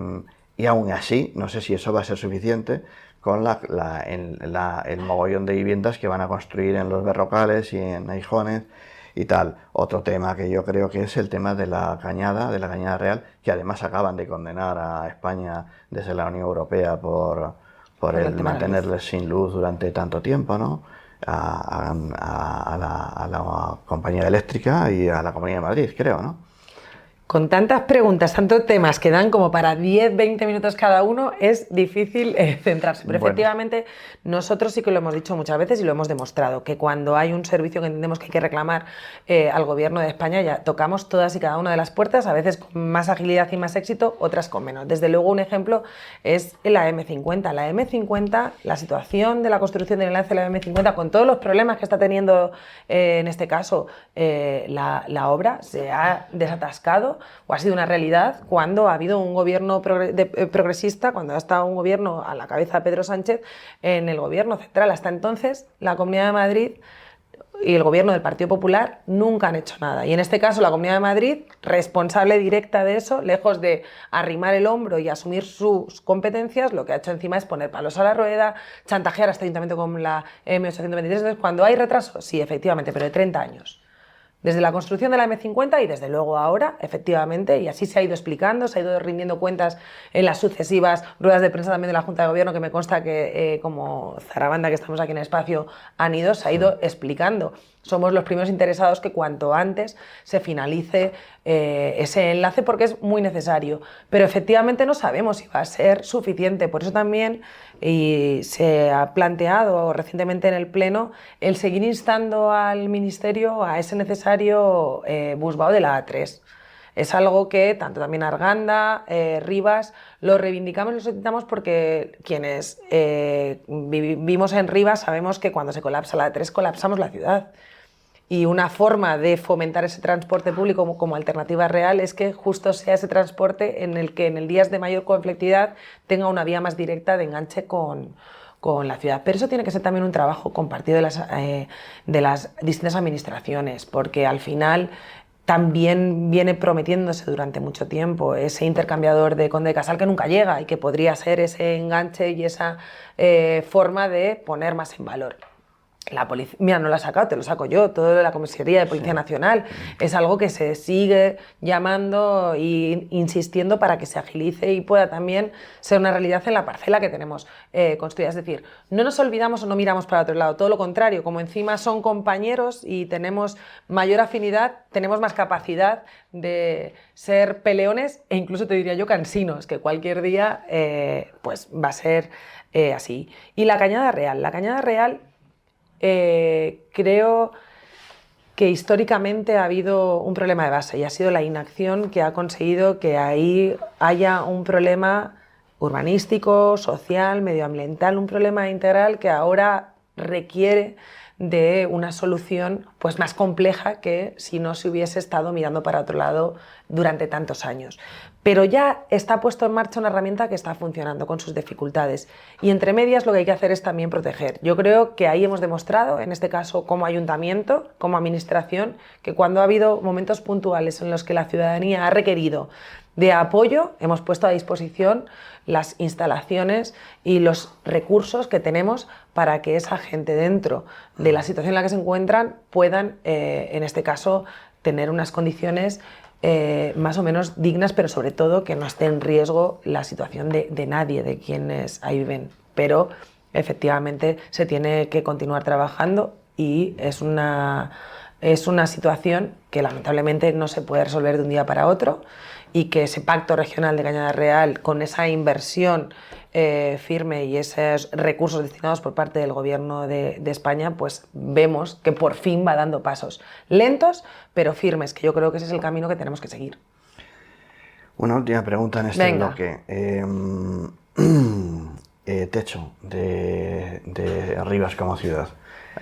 A: aún así, no sé si eso va a ser suficiente, con el mogollón de viviendas que van a construir en Los Berrocales y en Aijones y tal. Otro tema que yo creo que es el tema de la Cañada Real, que además acaban de condenar a España desde la Unión Europea por el mantenerles sin luz durante tanto tiempo, ¿no? A la compañía eléctrica y a la Comunidad de Madrid, creo, ¿no?
B: Con tantas preguntas, tantos temas que dan como para 10, 20 minutos cada uno, es difícil centrarse. Pero efectivamente nosotros sí que lo hemos dicho muchas veces y lo hemos demostrado, que cuando hay un servicio que entendemos que hay que reclamar al Gobierno de España, ya tocamos todas y cada una de las puertas, a veces con más agilidad y más éxito, otras con menos. Desde luego un ejemplo es la M50. La M50, la situación de la construcción del enlace de la M50, con todos los problemas que está teniendo en este caso la obra, se ha desatascado o ha sido una realidad cuando ha habido un gobierno progresista, cuando ha estado un gobierno a la cabeza de Pedro Sánchez en el gobierno central. Hasta entonces, la Comunidad de Madrid y el gobierno del Partido Popular nunca han hecho nada. Y en este caso, la Comunidad de Madrid, responsable directa de eso, lejos de arrimar el hombro y asumir sus competencias, lo que ha hecho encima es poner palos a la rueda, chantajear a este ayuntamiento con la M823. Entonces, cuando hay retraso, sí, efectivamente, pero de 30 años. Desde la construcción de la M50 y desde luego ahora, efectivamente, y así se ha ido explicando, se ha ido rindiendo cuentas en las sucesivas ruedas de prensa también de la Junta de Gobierno, que me consta que como Zarabanda, que estamos aquí en el espacio, se ha ido explicando. Somos los primeros interesados que cuanto antes se finalice ese enlace porque es muy necesario. Pero efectivamente no sabemos si va a ser suficiente. Por eso también se ha planteado recientemente en el Pleno el seguir instando al Ministerio a ese necesario busvao de la A3. Es algo que tanto también Arganda, Rivas, lo reivindicamos y lo solicitamos porque quienes vivimos en Rivas sabemos que cuando se colapsa la A3 colapsamos la ciudad. Y una forma de fomentar ese transporte público como alternativa real es que justo sea ese transporte en el que en el días de mayor conflictividad tenga una vía más directa de enganche con la ciudad. Pero eso tiene que ser también un trabajo compartido de las distintas administraciones, porque al final también viene prometiéndose durante mucho tiempo ese intercambiador de Conde de Casal que nunca llega y que podría ser ese enganche y esa forma de poner más en valor La policía, mira, no lo ha sacado, te lo saco yo, toda la comisaría de Policía Nacional. Es algo que se sigue llamando e insistiendo para que se agilice y pueda también ser una realidad en la parcela que tenemos construida. Es decir, no nos olvidamos o no miramos para otro lado, todo lo contrario, como encima son compañeros y tenemos mayor afinidad, tenemos más capacidad de ser peleones e incluso te diría yo cansinos, que cualquier día pues va a ser así. Y la Cañada Real creo que históricamente ha habido un problema de base y ha sido la inacción que ha conseguido que ahí haya un problema urbanístico, social, medioambiental, un problema integral que ahora requiere de una solución pues más compleja que si no se hubiese estado mirando para otro lado durante tantos años. Pero ya está puesto en marcha una herramienta que está funcionando con sus dificultades y entre medias lo que hay que hacer es también proteger. Yo creo que ahí hemos demostrado, en este caso como ayuntamiento, como administración, que cuando ha habido momentos puntuales en los que la ciudadanía ha requerido de apoyo, hemos puesto a disposición las instalaciones y los recursos que tenemos para que esa gente dentro de la situación en la que se encuentran puedan, en este caso, tener unas condiciones más o menos dignas, pero sobre todo que no esté en riesgo la situación de nadie, de quienes ahí viven. Pero efectivamente se tiene que continuar trabajando y es una situación que lamentablemente no se puede resolver de un día para otro y que ese pacto regional de Cañada Real con esa inversión firme y esos recursos destinados por parte del Gobierno de España, pues vemos que por fin va dando pasos lentos pero firmes, que yo creo que ese es el camino que tenemos que seguir.
A: Una última pregunta en este
B: Venga.
A: bloque. Techo de Rivas como ciudad.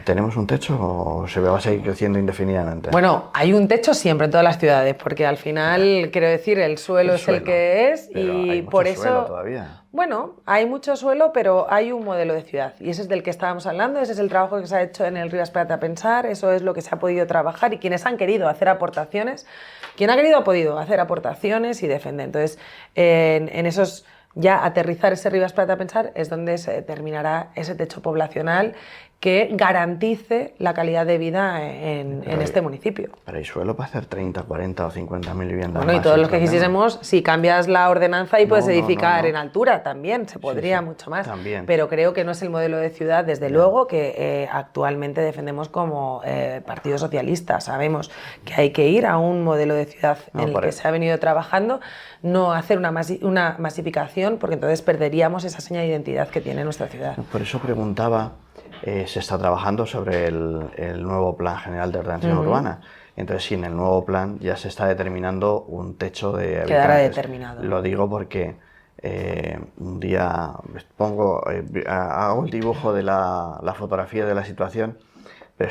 A: ¿Tenemos un techo o se va a seguir creciendo indefinidamente?
B: Bueno, hay un techo siempre en todas las ciudades, porque al final, quiero decir, el suelo es el que es
A: pero
B: y
A: hay
B: por
A: mucho suelo
B: eso...
A: todavía.
B: Bueno, hay mucho suelo, pero hay un modelo de ciudad y ese es del que estábamos hablando, ese es el trabajo que se ha hecho en el Rivas Plata Pensar, eso es lo que se ha podido trabajar y quienes han querido hacer aportaciones, quien ha querido ha podido hacer aportaciones y defender. Entonces, en esos... Ya aterrizar ese Rivas Plata Pensar es donde se determinará ese techo poblacional que garantice la calidad de vida en este municipio.
A: Pero hay suelo para hacer 30, 40 o 50.000 viviendas
B: Bueno,
A: más.
B: y todos los que quisiésemos, si cambias la ordenanza y puedes edificar en altura, también se podría mucho más.
A: También.
B: Pero creo que no es el modelo de ciudad, desde luego, que actualmente defendemos como Partido Socialista. Sabemos que hay que ir a un modelo de ciudad en el que se ha venido trabajando, no hacer una masificación, porque entonces perderíamos esa seña de identidad que tiene nuestra ciudad.
A: Por eso preguntaba, se está trabajando sobre el nuevo Plan General de Ordenación Urbana. Entonces, si en el nuevo plan ya se está determinando un techo de habitantes.
B: Quedará determinado.
A: Lo digo porque un día hago el dibujo de la fotografía de la situación, pero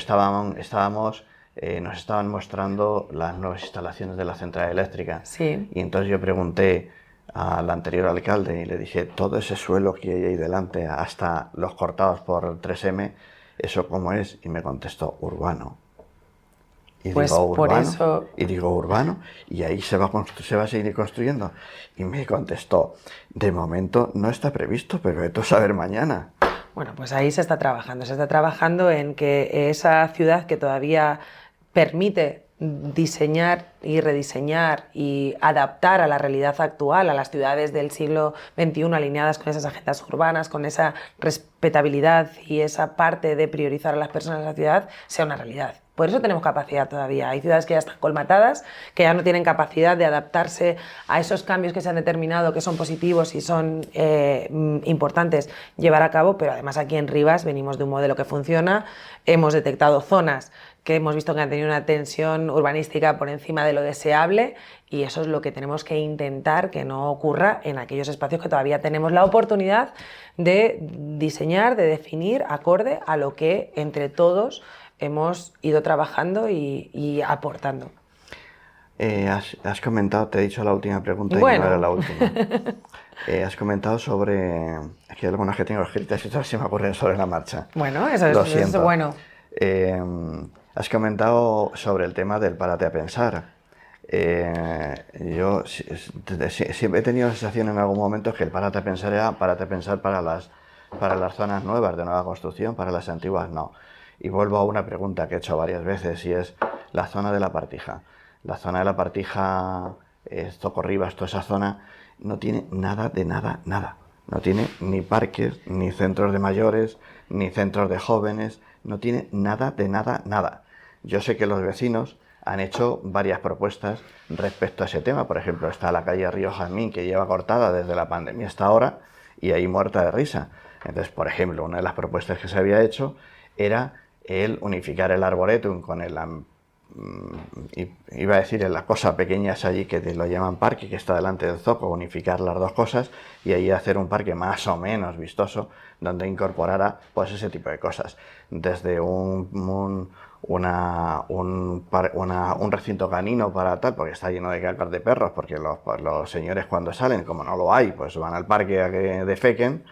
A: nos estaban mostrando las nuevas instalaciones de la central eléctrica.
B: Sí.
A: Y entonces yo pregunté al anterior alcalde y le dije, todo ese suelo que hay ahí delante, hasta los cortados por 3M, ¿eso cómo es? Y me contestó, urbano. Y
B: pues
A: digo,
B: por
A: urbano,
B: eso...
A: y digo, urbano, y ahí se va a seguir construyendo. Y me contestó, de momento no está previsto, pero esto es saber mañana.
B: Bueno, pues ahí se está trabajando en que esa ciudad que todavía permite diseñar y rediseñar y adaptar a la realidad actual, a las ciudades del siglo XXI alineadas con esas agendas urbanas, con esa respetabilidad y esa parte de priorizar a las personas en la ciudad, sea una realidad. Por eso tenemos capacidad todavía. Hay ciudades que ya están colmatadas, que ya no tienen capacidad de adaptarse a esos cambios que se han determinado, que son positivos y son importantes llevar a cabo, pero además aquí en Rivas venimos de un modelo que funciona, hemos detectado zonas que hemos visto que han tenido una tensión urbanística por encima de lo deseable y eso es lo que tenemos que intentar que no ocurra en aquellos espacios que todavía tenemos la oportunidad de diseñar, de definir acorde a lo que entre todos hemos ido trabajando y aportando.
A: Has comentado, te he dicho la última pregunta y no era la última. Has comentado sobre... Aquí hay algunas que tengo escritas y todas se me ocurren sobre la marcha.
B: Bueno, eso es bueno.
A: Has comentado sobre el tema del párate a pensar. Yo siempre he tenido la sensación en algún momento que el párate a pensar era párate a pensar para las zonas nuevas de nueva construcción, para las antiguas no. Y vuelvo a una pregunta que he hecho varias veces y es la zona de la Partija. La zona de la Partija, Zocorribas, toda esa zona, no tiene nada de nada, nada. No tiene ni parques, ni centros de mayores, ni centros de jóvenes, no tiene nada de nada, nada. Yo sé que los vecinos han hecho varias propuestas respecto a ese tema. Por ejemplo, está la calle Río Jazmín, que lleva cortada desde la pandemia hasta ahora, y ahí muerta de risa. Entonces, por ejemplo, una de las propuestas que se había hecho era el unificar el arboretum con el... iba a decir en la cosa pequeña es allí que lo llaman parque, que está delante del Zoco, unificar las dos cosas y ahí hacer un parque más o menos vistoso donde incorporara pues ese tipo de cosas, desde un recinto canino para tal, porque está lleno de cacas de perros, porque los señores cuando salen, como no lo hay, pues van al parque a que defequen,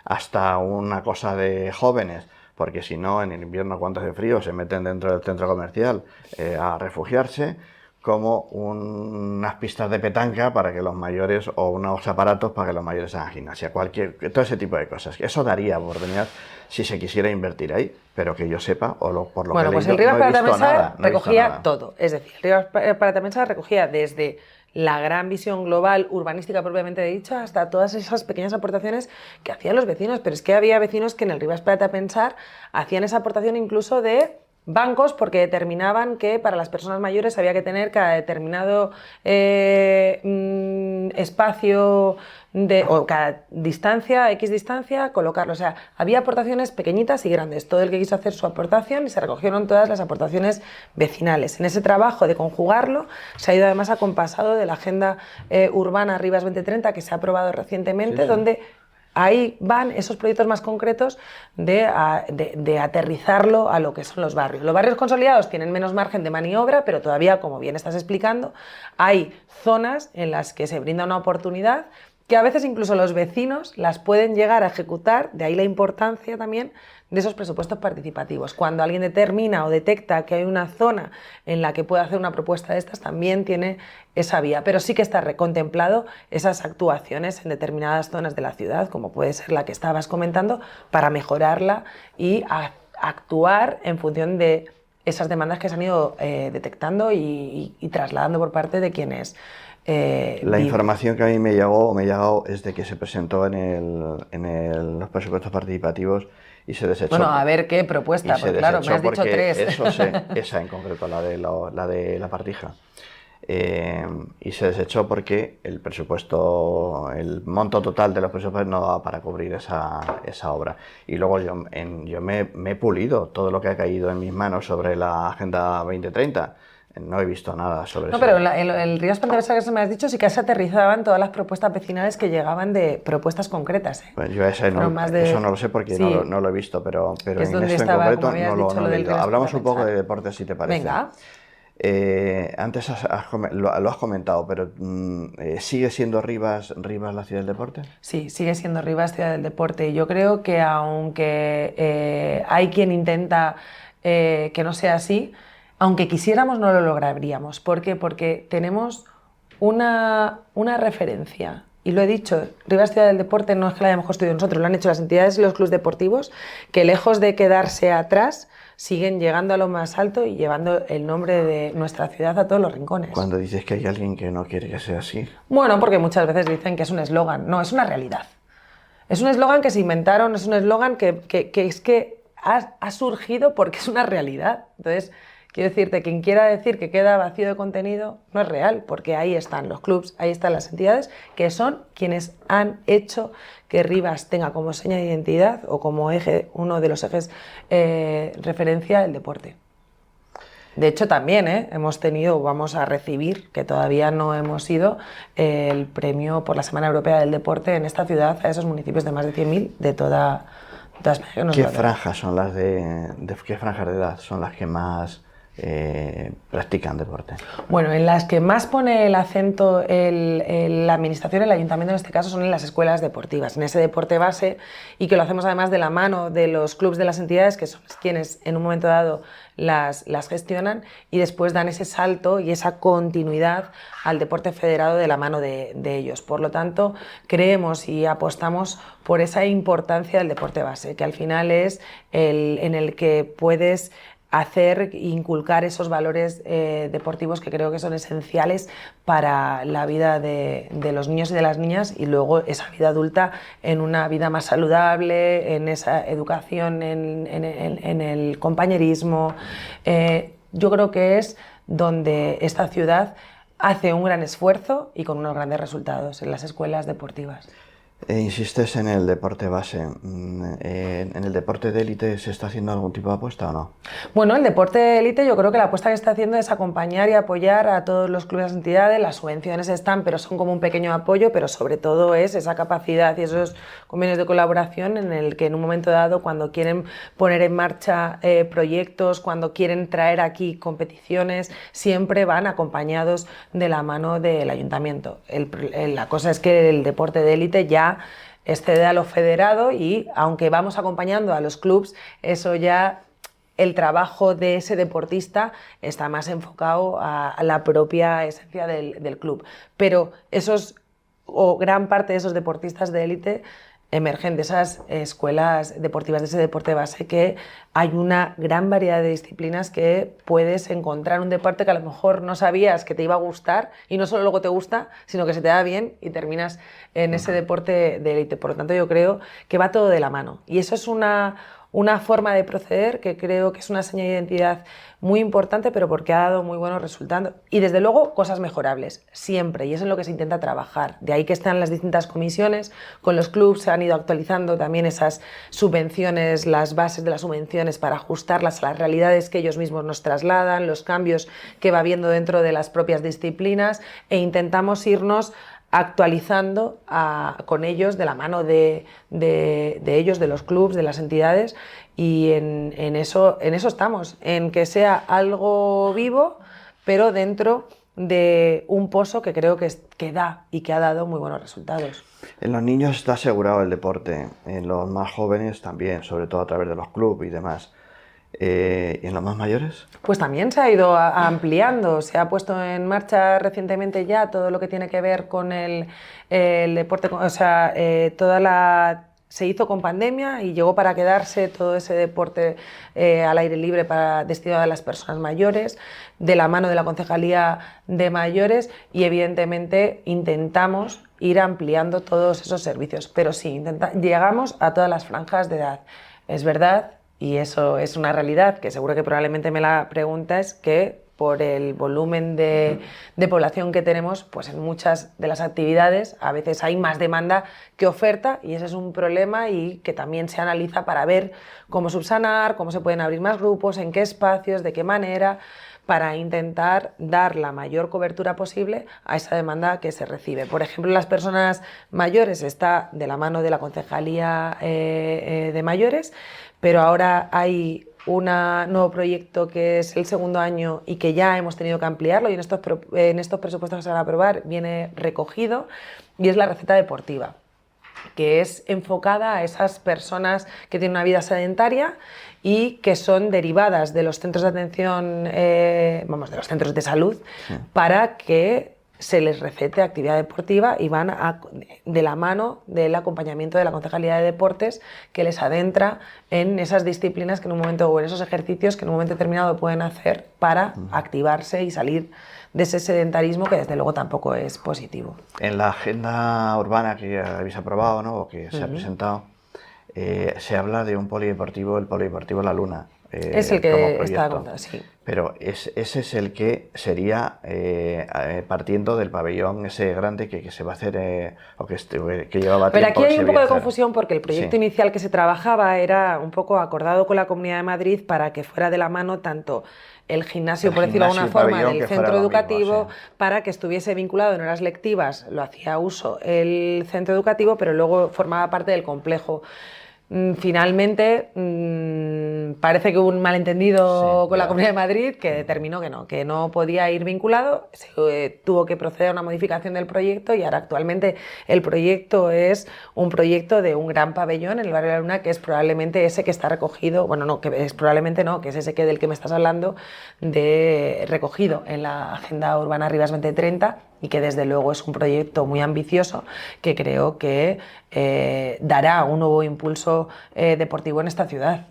A: hasta una cosa de jóvenes, porque si no, en el invierno cuando hace frío se meten dentro del centro comercial a refugiarse, como unas pistas de petanca para que los mayores, o unos aparatos para que los mayores hagan gimnasia, todo ese tipo de cosas. Eso daría oportunidad si se quisiera invertir ahí, pero que yo sepa, por lo que he
B: pues
A: leído,
B: el Rivas
A: no he
B: Prat
A: visto
B: Mesa
A: nada.
B: recogía todo, es decir, el Rivas Prat Mesa recogía desde la gran visión global, urbanística propiamente dicha, hasta todas esas pequeñas aportaciones que hacían los vecinos, pero es que había vecinos que en el Rivas Prat Pensar hacían esa aportación incluso de bancos, porque determinaban que para las personas mayores había que tener cada determinado espacio o cada distancia, X distancia, colocarlo. O sea, había aportaciones pequeñitas y grandes. Todo el que quiso hacer su aportación y se recogieron todas las aportaciones vecinales. En ese trabajo de conjugarlo se ha ido además acompasado de la Agenda Urbana Rivas 2030 que se ha aprobado recientemente, sí. Donde ahí van esos proyectos más concretos de aterrizarlo a lo que son los barrios. Los barrios consolidados tienen menos margen de maniobra, pero todavía, como bien estás explicando, hay zonas en las que se brinda una oportunidad que a veces incluso los vecinos las pueden llegar a ejecutar, de ahí la importancia también de esos presupuestos participativos. Cuando alguien determina o detecta que hay una zona en la que puede hacer una propuesta de estas, también tiene esa vía, pero sí que está recontemplado esas actuaciones en determinadas zonas de la ciudad, como puede ser la que estabas comentando, para mejorarla y actuar en función de esas demandas que se han ido detectando y trasladando por parte de quienes...
A: La información que a mí me llegó es de que se presentó en los presupuestos participativos y se desechó.
B: Bueno, a ver qué propuesta, porque claro, me has dicho tres.
A: Esa en concreto, la de la Partija. Y se desechó porque el presupuesto, el monto total de los presupuestos no daba para cubrir esa obra. Y luego yo me he pulido todo lo que ha caído en mis manos sobre la Agenda 2030. No he visto nada sobre eso.
B: No, pero el Rivas Prat Mesa que me has dicho sí que se aterrizaban todas las propuestas vecinales que llegaban de propuestas concretas.
A: Pues yo eso no lo sé porque sí, no lo he visto, pero en esto en concreto no lo he leído. Hablamos un poco de deportes, si te parece.
B: Venga.
A: Antes lo has comentado, pero ¿sigue siendo Rivas la ciudad del deporte?
B: Sí, sigue siendo Rivas ciudad del deporte. Y yo creo que aunque hay quien intenta que no sea así, aunque quisiéramos no lo lograríamos. ¿Por qué? Porque tenemos una referencia. Y lo he dicho, Rivas Ciudad del Deporte no es que la hayamos construido nosotros, lo han hecho las entidades y los clubes deportivos, que lejos de quedarse atrás, siguen llegando a lo más alto y llevando el nombre de nuestra ciudad a todos los rincones.
A: Cuando dices que hay alguien que no quiere que sea así.
B: Bueno, porque muchas veces dicen que es un eslogan. No, es una realidad. Es un eslogan que se inventaron, es un eslogan que es que ha surgido porque es una realidad. Entonces... quiero decirte, quien quiera decir que queda vacío de contenido no es real, porque ahí están los clubs, ahí están las entidades, que son quienes han hecho que Rivas tenga como seña de identidad o como eje, uno de los ejes referencia el deporte. De hecho, también vamos a recibir, que todavía no hemos ido, el premio por la Semana Europea del Deporte en esta ciudad, a esos municipios de más de 100.000 de todas
A: ¿Qué franjas son las qué franjas de edad son las que más practican deporte.
B: Bueno, en las que más pone el acento la administración, el ayuntamiento en este caso, son en las escuelas deportivas, en ese deporte base, y que lo hacemos además de la mano de los clubes de las entidades, que son quienes en un momento dado las gestionan y después dan ese salto y esa continuidad al deporte federado de la mano de ellos. Por lo tanto, creemos y apostamos por esa importancia del deporte base, que al final es en el que puedes hacer, inculcar esos valores deportivos que creo que son esenciales para la vida de los niños y de las niñas, y luego esa vida adulta en una vida más saludable, en esa educación, en el compañerismo. Yo creo que es donde esta ciudad hace un gran esfuerzo y con unos grandes resultados en las escuelas deportivas.
A: Insistes en el deporte base. ¿En el deporte de élite se está haciendo algún tipo de apuesta o no?
B: Bueno, el deporte de élite, yo creo que la apuesta que está haciendo es acompañar y apoyar a todos los clubes y entidades. Las subvenciones están, pero son como un pequeño apoyo, pero sobre todo es esa capacidad y esos convenios de colaboración en el que en un momento dado, cuando quieren poner en marcha proyectos, cuando quieren traer aquí competiciones, siempre van acompañados de la mano del ayuntamiento. La cosa es que el deporte de élite ya excede a lo federado, y aunque vamos acompañando a los clubes, eso ya, el trabajo de ese deportista está más enfocado a la propia esencia del club. Pero gran parte de esos deportistas de élite emergen de esas escuelas deportivas, de ese deporte base, que hay una gran variedad de disciplinas que puedes encontrar, un deporte que a lo mejor no sabías que te iba a gustar, y no solo luego te gusta, sino que se te da bien y terminas en ese deporte de élite. Por lo tanto, yo creo que va todo de la mano, y eso es una forma de proceder que creo que es una seña de identidad muy importante, pero porque ha dado muy buenos resultados y desde luego cosas mejorables, siempre, y eso es en lo que se intenta trabajar. De ahí que están las distintas comisiones, con los clubes se han ido actualizando también esas subvenciones, las bases de las subvenciones para ajustarlas a las realidades que ellos mismos nos trasladan, los cambios que va habiendo dentro de las propias disciplinas, e intentamos irnos actualizando con ellos, de la mano de ellos, de los clubes, de las entidades, y en eso estamos, en que sea algo vivo, pero dentro de un pozo que creo que da y que ha dado muy buenos resultados.
A: En los niños está asegurado el deporte, en los más jóvenes también, sobre todo a través de los clubes y demás. ¿Y en los más mayores? Pues
B: también se ha ido ampliando, se ha puesto en marcha recientemente ya todo lo que tiene que ver con el deporte, o sea, se hizo con pandemia y llegó para quedarse todo ese deporte al aire libre destinado a las personas mayores, de la mano de la Concejalía de Mayores, y evidentemente intentamos ir ampliando todos esos servicios, pero sí, llegamos a todas las franjas de edad. Es verdad, y eso es una realidad, que seguro que probablemente me la preguntas, que por el volumen de población que tenemos, pues en muchas de las actividades a veces hay más demanda que oferta, y ese es un problema y que también se analiza para ver cómo subsanar, cómo se pueden abrir más grupos, en qué espacios, de qué manera, para intentar dar la mayor cobertura posible a esa demanda que se recibe. Por ejemplo, las personas mayores está de la mano de la Concejalía de Mayores, pero ahora hay un nuevo proyecto que es el segundo año y que ya hemos tenido que ampliarlo, y en estos presupuestos que se van a aprobar viene recogido, y es la receta deportiva, que es enfocada a esas personas que tienen una vida sedentaria y que son derivadas de los centros de atención, de los centros de salud, sí, para que se les recete actividad deportiva, y van de la mano del acompañamiento de la Concejalía de Deportes, que les adentra en esas disciplinas que en un momento, o en esos ejercicios que en un momento determinado pueden hacer para activarse y salir de ese sedentarismo, que desde luego tampoco es positivo.
A: En la agenda urbana que habéis aprobado, ¿no?, o que se ha presentado, se habla de un polideportivo, el polideportivo La Luna.
B: Es el que está contado, sí.
A: Pero ese es el que sería partiendo del pabellón ese grande que se va a hacer, o que llevaba tiempo.
B: Pero aquí hay un poco de confusión, porque el proyecto inicial que se trabajaba era un poco acordado con la Comunidad de Madrid para que fuera de la mano tanto el gimnasio, por decirlo de alguna forma, del centro educativo, mismo, sí, para que estuviese vinculado en horas lectivas, lo hacía uso el centro educativo, pero luego formaba parte del complejo. Finalmente, parece que hubo un malentendido
A: Sí,
B: con la
A: ya.
B: Comunidad de Madrid que determinó que no podía ir vinculado, tuvo que proceder a una modificación del proyecto y ahora actualmente el proyecto es un proyecto de un gran pabellón en el barrio de la Luna, que es probablemente ese que está recogido, bueno, no, que es probablemente no, que es ese del que me estás hablando, recogido en la Agenda Urbana Rivas 2030 y que desde luego es un proyecto muy ambicioso que creo que dará un nuevo impulso deportivo en esta ciudad.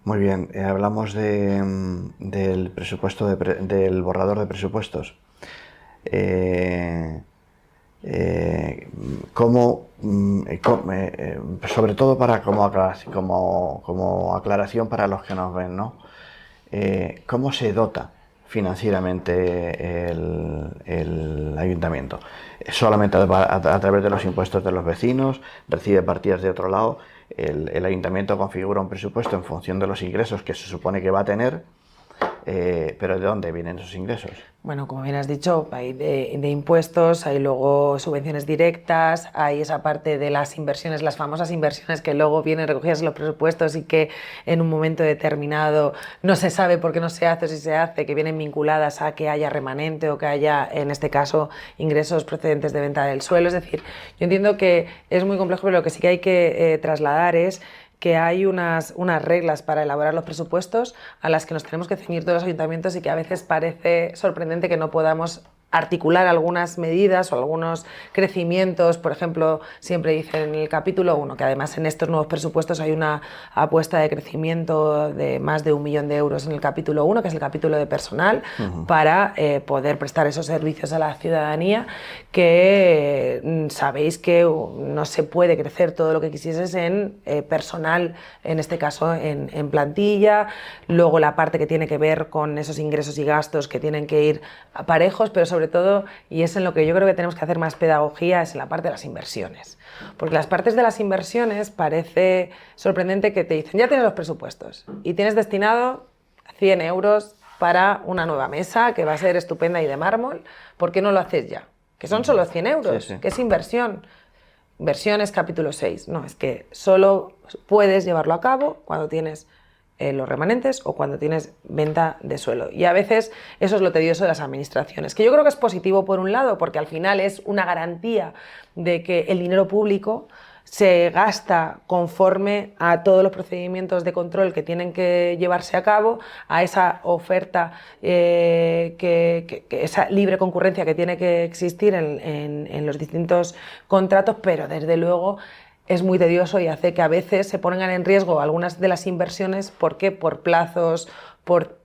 A: Muy bien, hablamos del presupuesto, del borrador de presupuestos. Sobre todo para como aclaración para los que nos ven, ¿no? ¿Cómo se dota financieramente el ayuntamiento? ¿Solamente a través de los impuestos de los vecinos? ¿Recibe partidas de otro lado? El ayuntamiento configura un presupuesto en función de los ingresos que se supone que va a tener, pero ¿de dónde vienen esos ingresos?
B: Bueno, como bien has dicho, hay de impuestos, hay luego subvenciones directas, hay esa parte de las inversiones, las famosas inversiones que luego vienen recogidas en los presupuestos y que en un momento determinado no se sabe por qué no se hace o si se hace, que vienen vinculadas a que haya remanente o que haya, en este caso, ingresos procedentes de venta del suelo. Es decir, yo entiendo que es muy complejo, pero lo que sí que hay que trasladar es que hay unas reglas para elaborar los presupuestos a las que nos tenemos que ceñir todos los ayuntamientos y que a veces parece sorprendente que no podamos articular algunas medidas o algunos crecimientos. Por ejemplo, siempre dicen en el capítulo 1, que además en estos nuevos presupuestos hay una apuesta de crecimiento de más de 1 millón de euros en el capítulo 1, que es el capítulo de personal, para poder prestar esos servicios a la ciudadanía, que sabéis que no se puede crecer todo lo que quisieses en personal, en este caso en plantilla, luego la parte que tiene que ver con esos ingresos y gastos que tienen que ir parejos, pero sobre todo, y es en lo que yo creo que tenemos que hacer más pedagogía, es en la parte de las inversiones. Porque las partes de las inversiones parece sorprendente que te dicen, ya tienes los presupuestos y tienes destinado 100 euros para una nueva mesa que va a ser estupenda y de mármol, ¿por qué no lo haces ya? Que son solo 100 euros,
A: Sí, sí.
B: que es inversión. Inversión es capítulo 6. No, es que solo puedes llevarlo a cabo cuando tienes los remanentes o cuando tienes venta de suelo. Y a veces eso es lo tedioso de las administraciones, que yo creo que es positivo por un lado, porque al final es una garantía de que el dinero público se gasta conforme a todos los procedimientos de control que tienen que llevarse a cabo, a esa oferta, esa libre concurrencia que tiene que existir en los distintos contratos, pero desde luego es muy tedioso y hace que a veces se pongan en riesgo algunas de las inversiones porque por plazos, por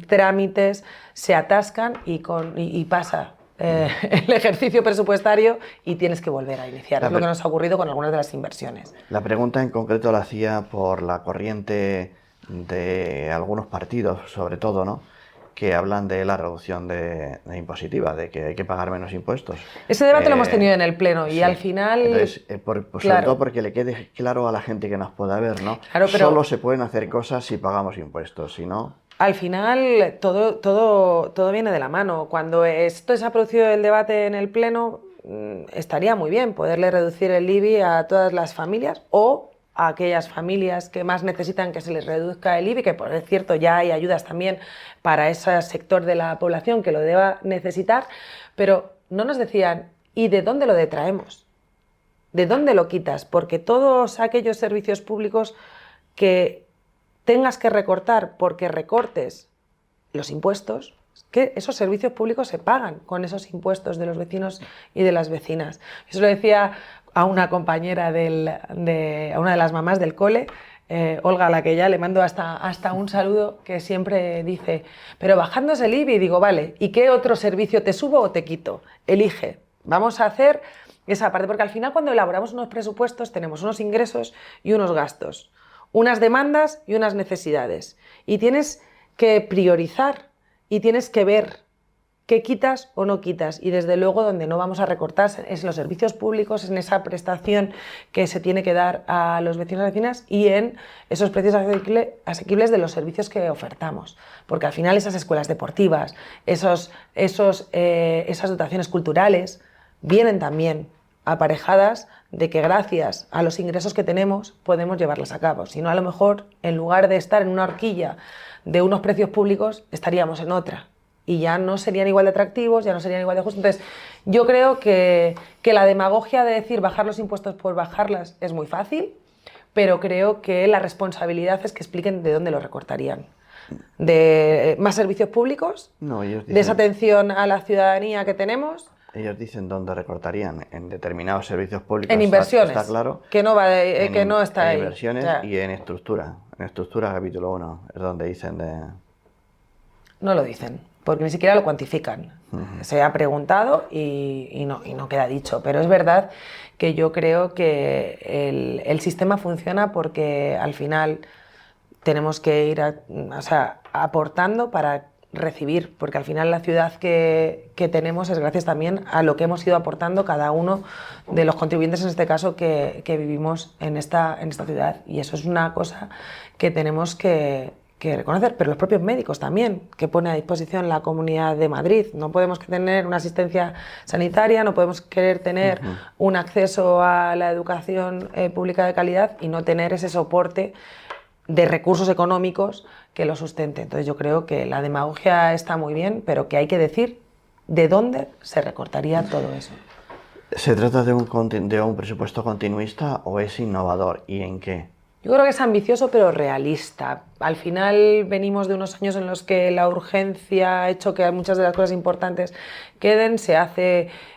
B: trámites se atascan y pasa el ejercicio presupuestario y tienes que volver a iniciar. Es lo que nos ha ocurrido con algunas de las inversiones.
A: La pregunta en concreto la hacía por la corriente de algunos partidos, sobre todo, ¿no?, que hablan de la reducción de impositiva, de que hay que pagar menos impuestos.
B: Ese debate lo hemos tenido en el Pleno y
A: sí.
B: al final...
A: Entonces, sobre todo porque le quede claro a la gente que nos pueda ver, ¿no?
B: Claro, pero
A: solo se pueden hacer cosas si pagamos impuestos, si no...
B: Al final todo viene de la mano. Cuando esto se ha producido el debate en el Pleno, estaría muy bien poderle reducir el IBI a todas las familias o a aquellas familias que más necesitan que se les reduzca el IBI, que por cierto ya hay ayudas también para ese sector de la población que lo deba necesitar, pero no nos decían, ¿y de dónde lo detraemos? ¿De dónde lo quitas? Porque todos aquellos servicios públicos que tengas que recortar porque recortes los impuestos, que esos servicios públicos se pagan con esos impuestos de los vecinos y de las vecinas. Eso lo decía a una compañera, a una de las mamás del cole, Olga, a la que ya le mando hasta un saludo, que siempre dice, pero bajándose el IBI, digo, vale, ¿y qué otro servicio te subo o te quito? Elige, vamos a hacer esa parte, porque al final cuando elaboramos unos presupuestos tenemos unos ingresos y unos gastos, unas demandas y unas necesidades, y tienes que priorizar y tienes que ver qué quitas o no quitas, y desde luego donde no vamos a recortar es en los servicios públicos, en esa prestación que se tiene que dar a los vecinos y vecinas y en esos precios asequibles de los servicios que ofertamos, porque al final esas escuelas deportivas, esas dotaciones culturales vienen también aparejadas de que gracias a los ingresos que tenemos podemos llevarlas a cabo. Si no, a lo mejor, en lugar de estar en una horquilla de unos precios públicos, estaríamos en otra. Y ya no serían igual de atractivos, ya no serían igual de justos. Entonces, yo creo que la demagogia de decir bajar los impuestos por bajarlas es muy fácil, pero creo que la responsabilidad es que expliquen de dónde lo recortarían. ¿De más servicios públicos?
A: No, ellos dicen,
B: ¿De esa atención a la ciudadanía que tenemos?
A: ellos dicen dónde recortarían en determinados servicios públicos.
B: En inversiones,
A: está claro.
B: que no, que no está ahí.
A: En inversiones,
B: ya.
A: Y en estructura. En estructura, capítulo 1, es donde dicen de...
B: No lo dicen, porque ni siquiera lo cuantifican. Se ha preguntado y no queda dicho, pero es verdad que yo creo que el sistema funciona porque al final tenemos que ir aportando para recibir, porque al final la ciudad que tenemos es gracias también a lo que hemos ido aportando cada uno de los contribuyentes, en este caso, que vivimos en esta ciudad. Y eso es una cosa que tenemos que reconocer, pero los propios médicos también, que pone a disposición la Comunidad de Madrid. No podemos tener una asistencia sanitaria, no podemos querer tener un acceso a la educación pública de calidad y no tener ese soporte de recursos económicos que lo sustente. Entonces yo creo que la demagogia está muy bien, pero que hay que decir de dónde se recortaría todo eso.
A: ¿Se trata de un presupuesto continuista o es innovador? ¿Y en qué?
B: Yo creo que es ambicioso pero realista. Al final venimos de unos años en los que la urgencia ha hecho que muchas de las cosas importantes queden.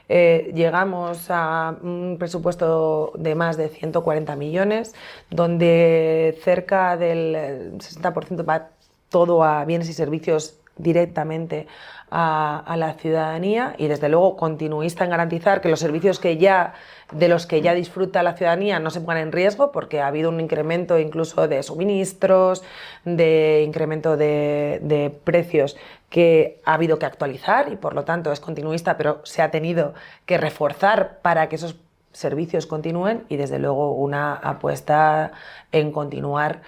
B: Llegamos a un presupuesto de más de 140 millones, donde cerca del 60% va todo a bienes y servicios directamente a la ciudadanía, y desde luego continuista en garantizar que los servicios de los que ya disfruta la ciudadanía no se pongan en riesgo, porque ha habido un incremento incluso de suministros, de incremento de precios que ha habido que actualizar, y por lo tanto es continuista, pero se ha tenido que reforzar para que esos servicios continúen, y desde luego una apuesta en continuar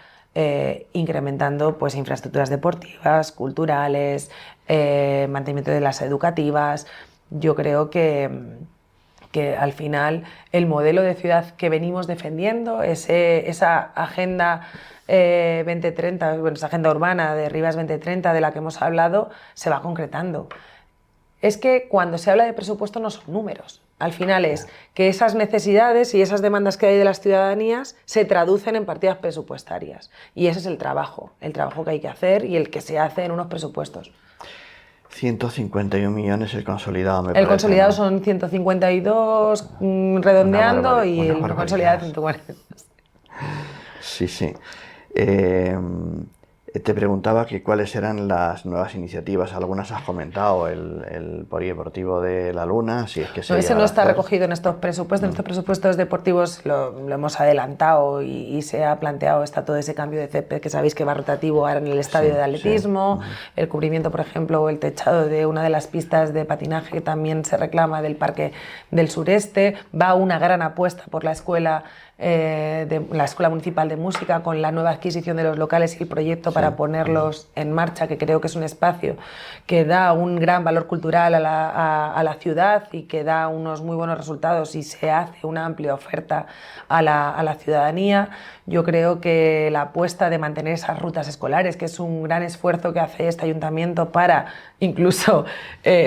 B: incrementando pues infraestructuras deportivas, culturales, mantenimiento de las educativas. Yo creo que al final el modelo de ciudad que venimos defendiendo, esa agenda 2030, bueno, esa agenda urbana de Rivas 2030 de la que hemos hablado, se va concretando. Es que cuando se habla de presupuesto no son números. Al final es que esas necesidades y esas demandas que hay de las ciudadanías se traducen en partidas presupuestarias. Y ese es el trabajo que hay que hacer y el que se hace en unos presupuestos.
A: 151 millones el consolidado, me
B: El
A: parece,
B: consolidado,
A: ¿no?
B: son 152 redondeando y el
A: barbaridad.
B: consolidado 140.
A: Sí, sí. Te preguntaba que cuáles eran las nuevas iniciativas. Algunas has comentado, el polideportivo de la Luna, si es que se
B: No, ese
A: llega
B: no
A: a
B: está
A: hacer.
B: recogido en estos presupuestos. En estos presupuestos deportivos lo hemos adelantado y se ha planteado, está todo ese cambio de césped que sabéis que va rotativo ahora en el estadio
A: Sí,
B: de atletismo,
A: sí.
B: el cubrimiento, por ejemplo, o el techado de una de las pistas de patinaje que también se reclama del Parque del Sureste. Va una gran apuesta por la escuela Municipal de Música, con la nueva adquisición de los locales y el proyecto para ponerlos en marcha, que creo que es un espacio que da un gran valor cultural a la ciudad y que da unos muy buenos resultados, y se hace una amplia oferta a la ciudadanía. Yo creo que la apuesta de mantener esas rutas escolares, que es un gran esfuerzo que hace este ayuntamiento para incluso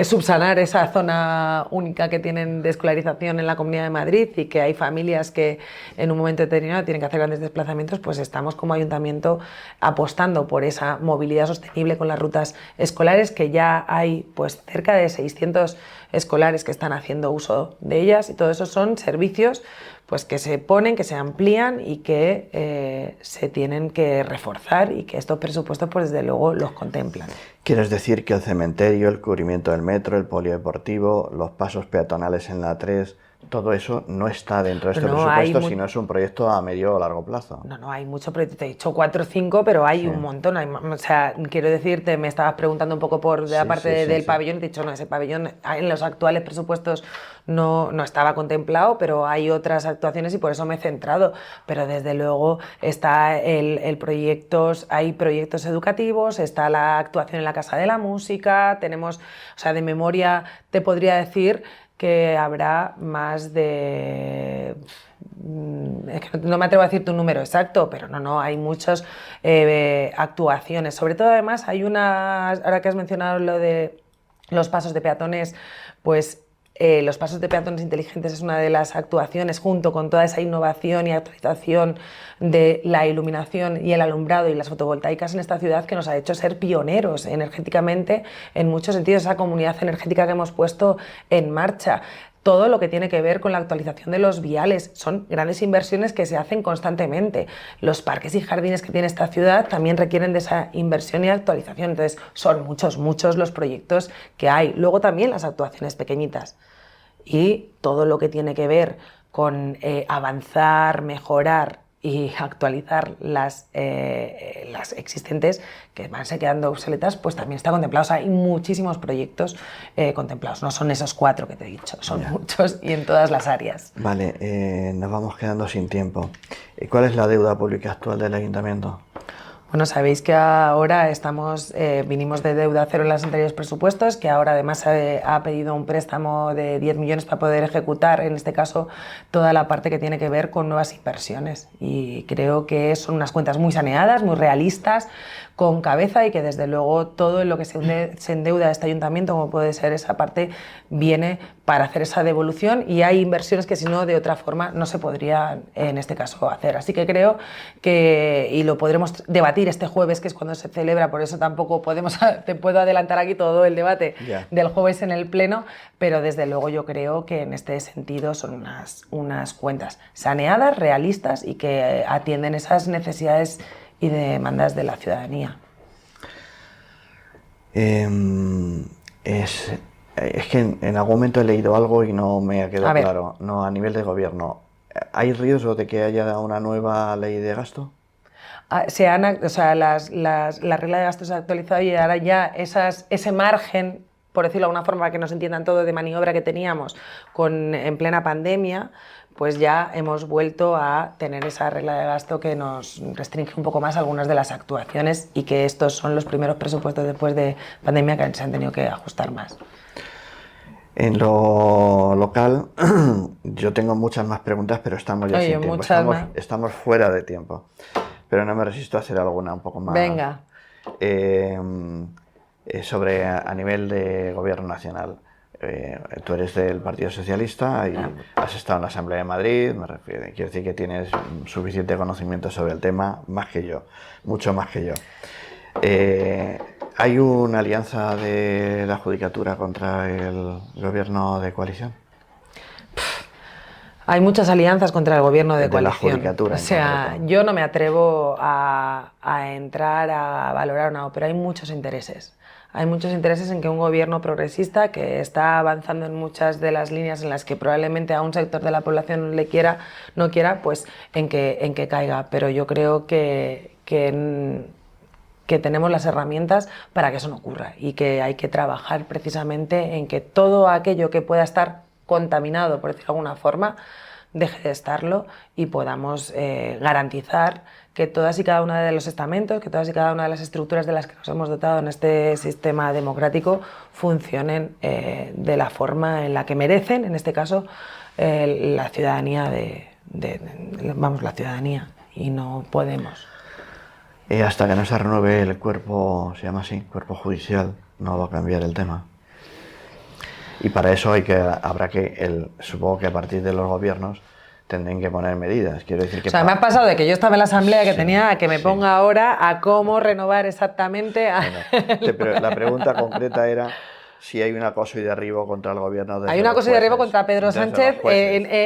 B: subsanar esa zona única que tienen de escolarización en la Comunidad de Madrid, y que hay familias que en un momento determinado tienen que hacer grandes desplazamientos, pues estamos como ayuntamiento apostando por esa movilidad sostenible con las rutas escolares, que ya hay pues cerca de 600 escolares que están haciendo uso de ellas, y todo eso son servicios pues que se ponen, que se amplían y que se tienen que reforzar, y que estos presupuestos pues desde luego los contemplan.
A: ¿Quieres decir que el cementerio, el cubrimiento del metro, el polideportivo, los pasos peatonales en la 3, todo eso no está dentro de este presupuesto, sino es un proyecto a medio o largo plazo?
B: No, hay mucho proyecto. Te he dicho 4 o 5, pero hay un montón. O sea, quiero decirte, me estabas preguntando un poco por la parte del pabellón, y te he dicho, no, ese pabellón en los actuales presupuestos no estaba contemplado, pero hay otras actuaciones y por eso me he centrado. Pero desde luego está hay proyectos educativos, está la actuación en la Casa de la Música, tenemos, o sea, de memoria te podría decir que habrá más de... Es que no me atrevo a decirte un número exacto, pero no, hay muchas actuaciones. Sobre todo, además, hay unas, ahora que has mencionado lo de los pasos de peatones, pues los pasos de peatones inteligentes es una de las actuaciones, junto con toda esa innovación y actualización de la iluminación y el alumbrado y las fotovoltaicas en esta ciudad, que nos ha hecho ser pioneros energéticamente en muchos sentidos, esa comunidad energética que hemos puesto en marcha. Todo lo que tiene que ver con la actualización de los viales son grandes inversiones que se hacen constantemente. Los parques y jardines que tiene esta ciudad también requieren de esa inversión y actualización. Entonces, son muchos los proyectos que hay. Luego también las actuaciones pequeñitas y todo lo que tiene que ver con avanzar, mejorar y actualizar las existentes, que van se quedando obsoletas, pues también está contemplado. O sea, hay muchísimos proyectos contemplados, no son esos 4 que te he dicho, son muchos y en todas las áreas.
A: Vale, nos vamos quedando sin tiempo. ¿Cuál es la deuda pública actual del Ayuntamiento?
B: Bueno, sabéis que ahora vinimos de deuda cero en los anteriores presupuestos, que ahora además ha pedido un préstamo de 10 millones para poder ejecutar, en este caso, toda la parte que tiene que ver con nuevas inversiones. Y creo que son unas cuentas muy saneadas, muy realistas, con cabeza, y que desde luego todo en lo que se endeuda este ayuntamiento, como puede ser esa parte, viene para hacer esa devolución, y hay inversiones que si no, de otra forma, no se podrían en este caso hacer. Así que creo que, y lo podremos debatir este jueves, que es cuando se celebra, por eso tampoco te puedo adelantar aquí todo el debate del jueves en el Pleno, pero desde luego yo creo que en este sentido son unas cuentas saneadas, realistas, y que atienden esas necesidades y demandas de la ciudadanía.
A: Es que en algún momento he leído algo y no me ha quedado claro. No, a nivel de gobierno, ¿hay riesgo de que haya una nueva ley de gasto?
B: La regla de gasto se ha actualizado, y ahora ya ese margen, por decirlo de alguna forma, para que nos entiendan todo, de maniobra que teníamos en plena pandemia, pues ya hemos vuelto a tener esa regla de gasto que nos restringe un poco más algunas de las actuaciones, y que estos son los primeros presupuestos después de pandemia que se han tenido que ajustar más.
A: En lo local, yo tengo muchas más preguntas, pero estamos ya sin tiempo. Estamos fuera de tiempo, pero no me resisto a hacer alguna un poco más.
B: Venga.
A: Sobre a nivel de gobierno nacional. Tú eres del Partido Socialista y has estado en la Asamblea de Madrid, quiero decir que tienes suficiente conocimiento sobre el tema, más que yo, mucho más que yo. ¿Hay una alianza de la Judicatura contra el gobierno de coalición?
B: Hay muchas alianzas contra el gobierno de coalición.
A: La Judicatura,
B: o sea, yo no me atrevo a entrar a valorar nada, pero hay muchos intereses. Hay muchos intereses en que un gobierno progresista, que está avanzando en muchas de las líneas en las que probablemente a un sector de la población no quiera, pues en que caiga. Pero yo creo que tenemos las herramientas para que eso no ocurra, y que hay que trabajar precisamente en que todo aquello que pueda estar contaminado, por decirlo de alguna forma, deje de estarlo, y podamos garantizar que todas y cada uno de los estamentos, que todas y cada una de las estructuras de las que nos hemos dotado en este sistema democrático funcionen de la forma en la que merecen, en este caso, la ciudadanía la ciudadanía, y no podemos.
A: Hasta que no se renueve el cuerpo, se llama así, cuerpo judicial, no va a cambiar el tema. Y para eso supongo que a partir de los gobiernos tendrán que poner medidas. Quiero decir que
B: me ha pasado de que yo estaba en la asamblea que tenía que me ponga ahora a cómo renovar exactamente.
A: Pero la pregunta concreta era si hay un acoso y derribo contra el gobierno.
B: Hay un acoso y derribo contra Pedro Sánchez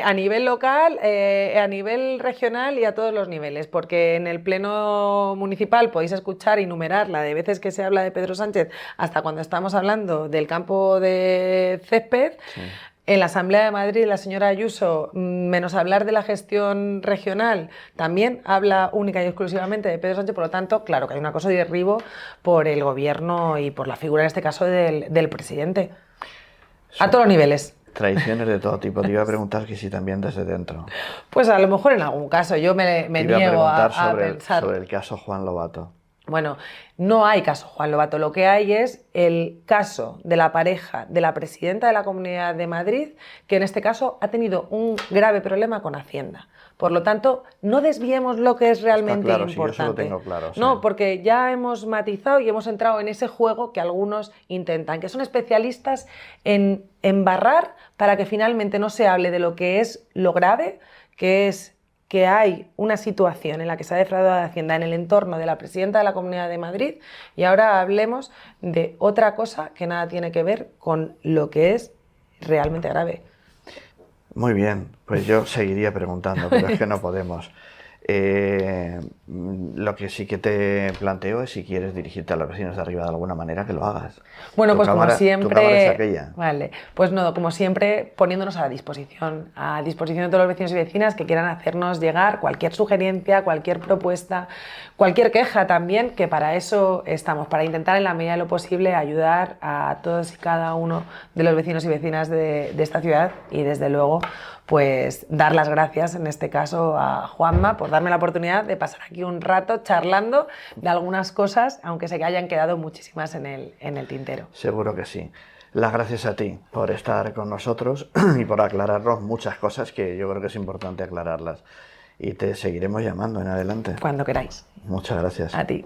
B: a nivel local, a nivel regional y a todos los niveles, porque en el Pleno municipal podéis escuchar y numerar la de veces que se habla de Pedro Sánchez, hasta cuando estamos hablando del campo de césped. Sí. En la Asamblea de Madrid, la señora Ayuso, menos hablar de la gestión regional, también habla única y exclusivamente de Pedro Sánchez. Por lo tanto, claro que hay un acoso y derribo por el gobierno y por la figura, en este caso, del presidente. A todos los niveles.
A: Traiciones de todo tipo. Te iba a preguntar que si también desde dentro.
B: Pues a lo mejor en algún caso. Yo me niego a
A: preguntar sobre el caso Juan Lobato.
B: Bueno, no hay caso Juan Lobato, lo que hay es el caso de la pareja de la presidenta de la Comunidad de Madrid, que en este caso ha tenido un grave problema con Hacienda. Por lo tanto, no desviemos lo que es realmente
A: Está claro,
B: importante.
A: sí, yo eso lo tengo claro,
B: No,
A: sí.
B: porque ya hemos matizado y hemos entrado en ese juego que algunos intentan, que son especialistas en embarrar para que finalmente no se hable de lo que es lo grave, que es que hay una situación en la que se ha defraudado de Hacienda en el entorno de la presidenta de la Comunidad de Madrid, y ahora hablemos de otra cosa que nada tiene que ver con lo que es realmente grave.
A: Muy bien, pues yo seguiría preguntando, pero es que no podemos. Lo que sí que te planteo es si quieres dirigirte a los vecinos de arriba de alguna manera, que lo hagas.
B: Bueno,
A: Tu
B: pues
A: cámara,
B: como siempre,
A: tu cámara es aquella.
B: vale, pues no, como siempre poniéndonos a disposición de todos los vecinos y vecinas que quieran hacernos llegar cualquier sugerencia, cualquier propuesta, cualquier queja también, que para eso estamos, para intentar en la medida de lo posible ayudar a todos y cada uno de los vecinos y vecinas de esta ciudad, y desde luego pues dar las gracias en este caso a Juanma por darme la oportunidad de pasar aquí un rato charlando de algunas cosas, aunque sé que hayan quedado muchísimas en el tintero.
A: Seguro que sí. Las gracias a ti por estar con nosotros y por aclararnos muchas cosas que yo creo que es importante aclararlas. Y te seguiremos llamando en adelante.
B: Cuando queráis.
A: Muchas gracias.
B: A ti.